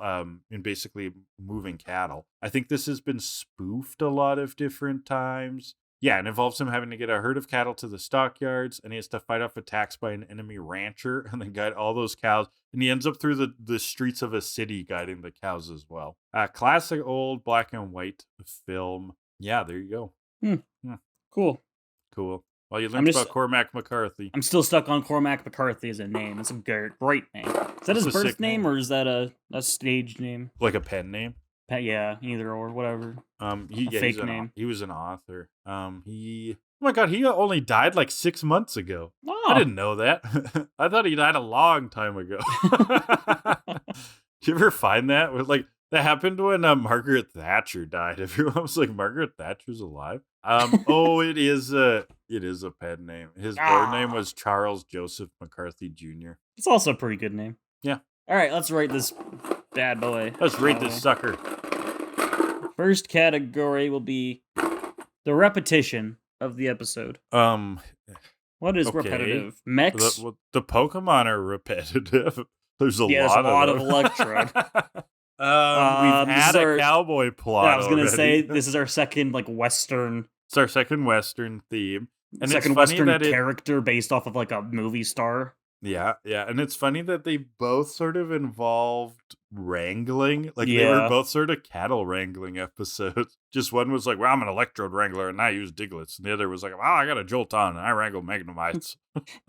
in basically moving cattle. I think this has been spoofed a lot of different times. Yeah, it involves him having to get a herd of cattle to the stockyards, and he has to fight off attacks by an enemy rancher and then guide all those cows. And he ends up through the streets of a city guiding the cows as well. Classic old black and white film. Yeah, there you go. Cool. Well, you learned about Cormac McCarthy. I'm still stuck on Cormac McCarthy as a name. It's a great name. Is that his birth name, or is that a stage name? Like a pen name? Yeah, either or, whatever. Fake name. He was an author. Oh my god, he only died like 6 months ago. Oh. I didn't know that. I thought he died a long time ago. Did you ever find that? Like, that happened when Margaret Thatcher died. Everyone was like, Margaret Thatcher's alive? It is a pen name. His birth name was Charles Joseph McCarthy Jr. It's also a pretty good name. Yeah. All right, let's rate this bad boy. Let's rate this sucker. First category will be the repetition of the episode. What is repetitive? Mechs? The Pokemon are repetitive. There's a lot of Electrode. We've had a cowboy plot. Yeah, I was gonna say this is our second Western. It's our second Western theme, and second Western character based off of like a movie star. Yeah, and it's funny that they both sort of involved wrangling. Like they were both sort of cattle wrangling episodes. Just one was like, "Well, I'm an electrode wrangler and I use Diglets," and the other was like, "Well, I got a Jolton and I wrangle Magnemites."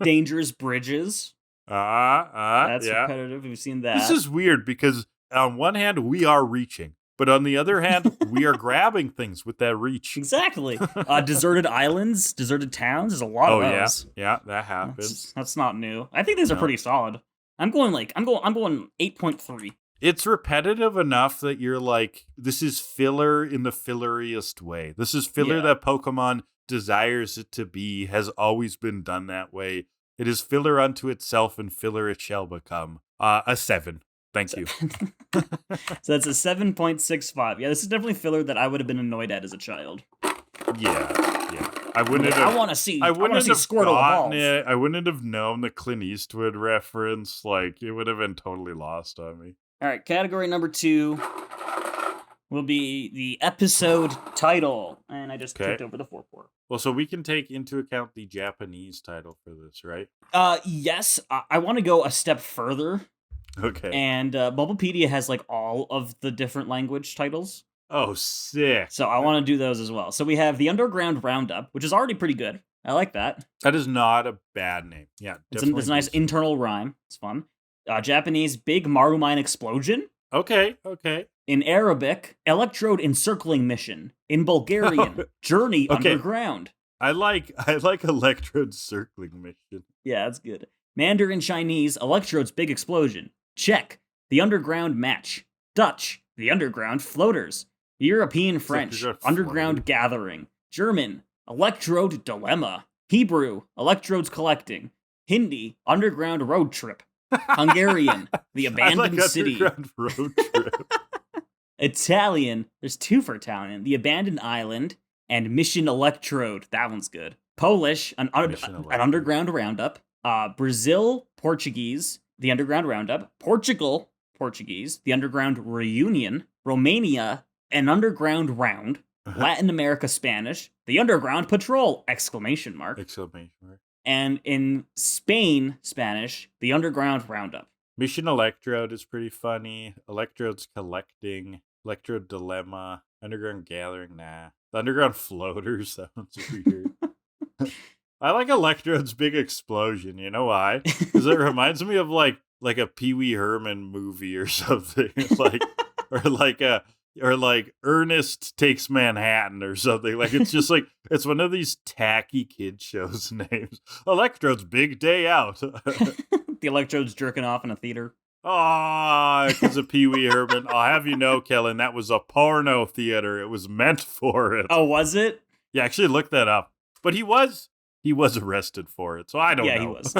Dangerous bridges. That's repetitive. We've seen that. This is weird because on one hand, we are reaching, but on the other hand, we are grabbing things with that reach. Exactly. Deserted islands, deserted towns. There's a lot of those. Yeah, that happens. That's not new. I think these are pretty solid. I'm going 8.3. It's repetitive enough that you're like, this is filler in the filleriest way. This is filler that Pokemon desires it to be, has always been done that way. It is filler unto itself, and filler it shall become. A 7. Thank you. So that's a 7.65. Yeah, this is definitely filler that I would have been annoyed at as a child. Yeah. I wouldn't have. I want to see Squirtle evolve. I wouldn't have known the Clint Eastwood reference. Like, it would have been totally lost on me. All right, category number 2 will be the episode title. And I just clicked over the 4-4. Well, so we can take into account the Japanese title for this, right? Yes. I want to go a step further. Okay. And Bulbapedia has like all of the different language titles. Oh, sick. So I want to do those as well. So we have the Underground Roundup, which is already pretty good. I like that. That is not a bad name. Yeah, it's a nice internal rhyme. It's fun. Japanese, Big Marumine Explosion. Okay. In Arabic, Electrode Encircling Mission. In Bulgarian, Journey Underground. I like Electrode Circling Mission. Yeah, that's good. Mandarin Chinese, Electrode's Big Explosion. Czech, The Underground Match. Dutch, The Underground Floaters. European French, Underground Gathering. German, Electrode Dilemma. Hebrew, Electrodes Collecting. Hindi, Underground Road Trip. Hungarian, The Abandoned City. Road Trip. Italian, there's 2 for Italian. The Abandoned Island and Mission Electrode. That one's good. Polish, an Underground Roundup. Brazil, Portuguese, The Underground Roundup. Portugal, Portuguese, The Underground Reunion. Romania, An Underground Round. Latin America, Spanish, The Underground Patrol! ! Exclamation mark. And in Spain, Spanish, The Underground Roundup. Mission Electrode is pretty funny. Electrodes Collecting. Electrode Dilemma. Underground Gathering, nah. The Underground Floaters, that one's weird. I like Electrode's Big Explosion, you know why? Because it reminds me of like a Pee Wee Herman movie or something. Or like Ernest Takes Manhattan or something. Like it's just like it's one of these tacky kid shows names. Electrode's Big Day Out. The Electrode's jerking off in a theater. Because of Pee Wee Herman. I'll have you know, Kellan, that was a porno theater. It was meant for it. Oh, was it? Yeah, actually look that up. But he was arrested for it, so I don't know. Yeah, he was.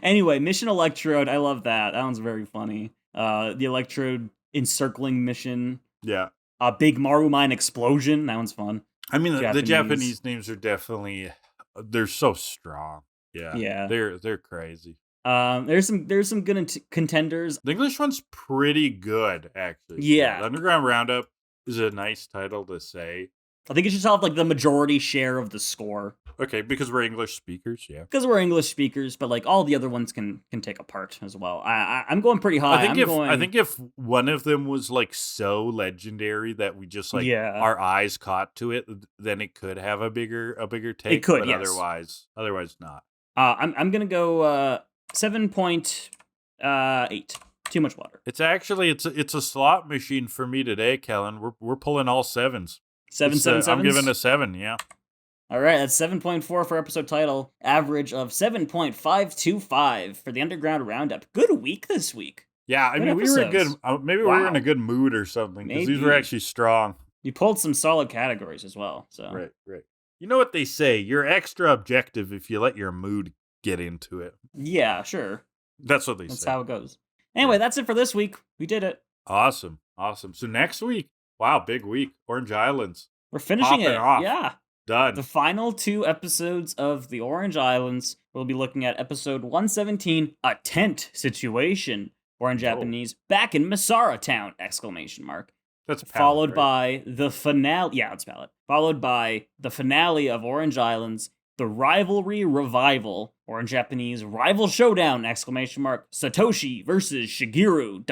Anyway, Mission Electrode, I love that. That one's very funny. The Electrode Encircling Mission. Yeah. Big Marumine Explosion. That one's fun. I mean, the Japanese names are definitely, they're so strong. Yeah. They're crazy. There's some good contenders. The English one's pretty good, actually. Yeah. The Underground Roundup is a nice title to say. I think it should have like the majority share of the score. Okay, because we're English speakers, yeah. Because we're English speakers, but like all the other ones can take a part as well. I'm going pretty high. I think if one of them was like so legendary that we just like our eyes caught to it, then it could have a bigger take. It could, but yes. Otherwise not. I'm gonna go 7.8. Too much water. It's actually it's a slot machine for me today, Kellan. We're pulling all sevens. 7 7 I'm giving a 7, yeah. All right, that's 7.4 for episode title. Average of 7.525 for the Underground Roundup. Good week this week. Yeah, I mean, we were good. Maybe we were in a good mood or something because these were actually strong. You pulled some solid categories as well. So right. You know what they say? You're extra objective if you let your mood get into it. Yeah, sure. That's what they say. That's how it goes. Anyway, that's it for this week. We did it. Awesome. So next week, wow, big week. Orange Islands. We're finishing it. Off. Yeah. Done. The final 2 episodes of the Orange Islands. We'll be looking at episode 117, A Tent Situation, or in Japanese, Back in Masara Town! ! That's followed by the finale. Yeah, it's valid. Followed by the finale of Orange Islands, The Rivalry Revival, or in Japanese, Rival Showdown! ! Satoshi versus Shigeru! !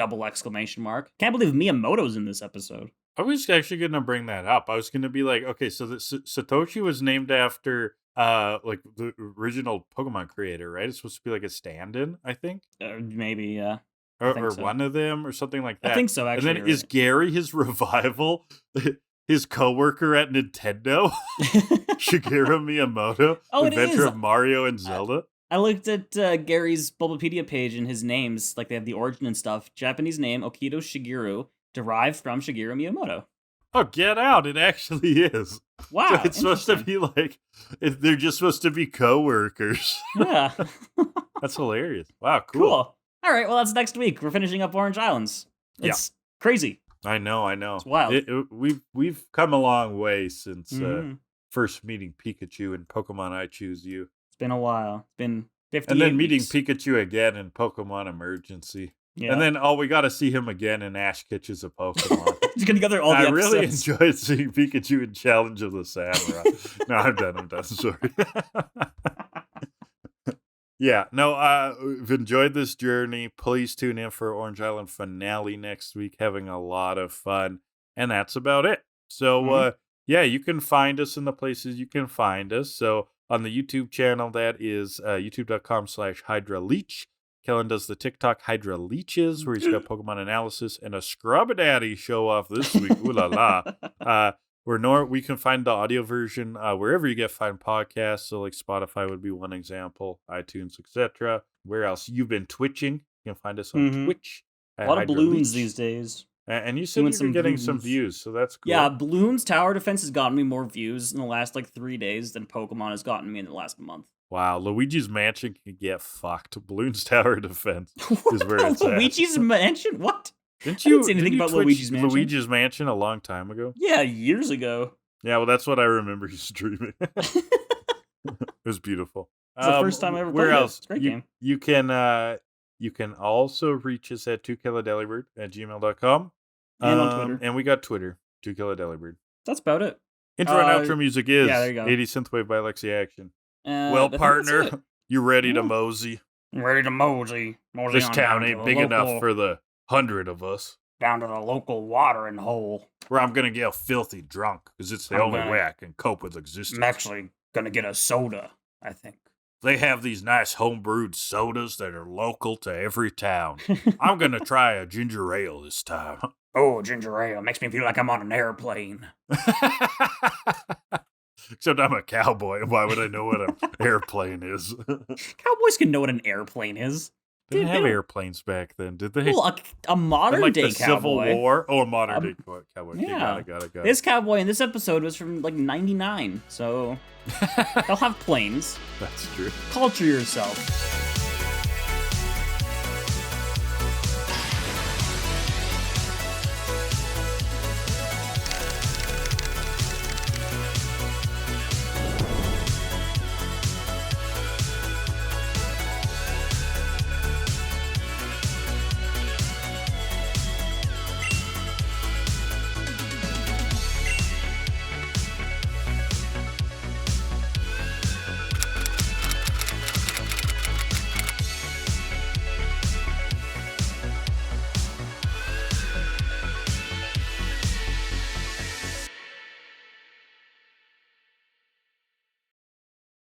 Can't believe Miyamoto's in this episode. I was actually going to bring that up. I was going to be like, okay, so Satoshi was named after like the original Pokemon creator, right? It's supposed to be like a stand-in, I think. Maybe, yeah. Or so. One of them, or something like that. I think so, actually. And then is Gary his revival? His coworker at Nintendo? Shigeru Miyamoto? Oh, Adventure of Mario and Zelda? I looked at Gary's Bulbapedia page and his names, like they have the origin and stuff. Japanese name, Okito Shigeru, derived from Shigeru Miyamoto. Oh, get out. It actually is. Wow. So it's supposed to be like, they're just supposed to be co-workers. Yeah. That's hilarious. Wow, cool. All right, well, that's next week. We're finishing up Orange Islands. It's crazy. I know. It's wild. We've come a long way since first meeting Pikachu in Pokemon I Choose You. It's been a while. It's been 50 And then meeting Pikachu again in Pokemon Emergency. Yeah. And then, we got to see him again in Ash Catches a Pokemon. Just gonna go through all the I episodes. really enjoyed seeing Pikachu in Challenge of the Samurai. No, I'm done. Sorry. Yeah, no, I've enjoyed this journey. Please tune in for Orange Island finale next week. Having a lot of fun. And that's about it. So, yeah, you can find us in the places you can find us. So, on the YouTube channel, that is youtube.com/HydraLeech. Kellan does the TikTok Hydra Leeches, where he's got Pokemon analysis and a Scrub-a-Daddy show off this week. Ooh la la. We can find the audio version wherever you get fine podcasts. So like Spotify would be one example, iTunes, etc. Where else? You've been twitching. You can find us on Twitch. A lot of balloons these days. And you said you're getting some views, so that's cool. Yeah, Bloons Tower Defense has gotten me more views in the last 3 days than Pokemon has gotten me in the last month. Wow, Luigi's Mansion can get fucked. Bloons Tower Defense is where it's Luigi's Mansion? What? Didn't say anything about Luigi's Mansion? Luigi's Mansion a long time ago? Yeah, years ago. Yeah, well, that's what I remember you streaming. It was beautiful. It's the first time I ever played Where else? It's a great game. You can also reach us at tokillladelibird@gmail.com. And on Twitter. And we got Twitter, To Kill A Delibird. That's about it. Intro and outro music is there you go. 80 Synthwave by Alexi Action. Well, partner, you ready to mosey? I'm ready to mosey. This town ain't big enough for the 100 of us. Down to the local watering hole. Where I'm going to get filthy drunk, because it's the only way I can cope with existence. I'm actually going to get a soda, I think. They have these nice homebrewed sodas that are local to every town. I'm going to try a ginger ale this time. Oh, ginger ale. Makes me feel like I'm on an airplane. Except I'm a cowboy. Why would I know what an airplane is? Cowboys can know what an airplane is. They didn't have airplanes back then, did they? Well, a modern day the cowboy. Civil War? Oh, a modern day cowboy. Yeah. Got it. This cowboy in this episode was from 99, so they'll have planes. That's true. Culture yourself.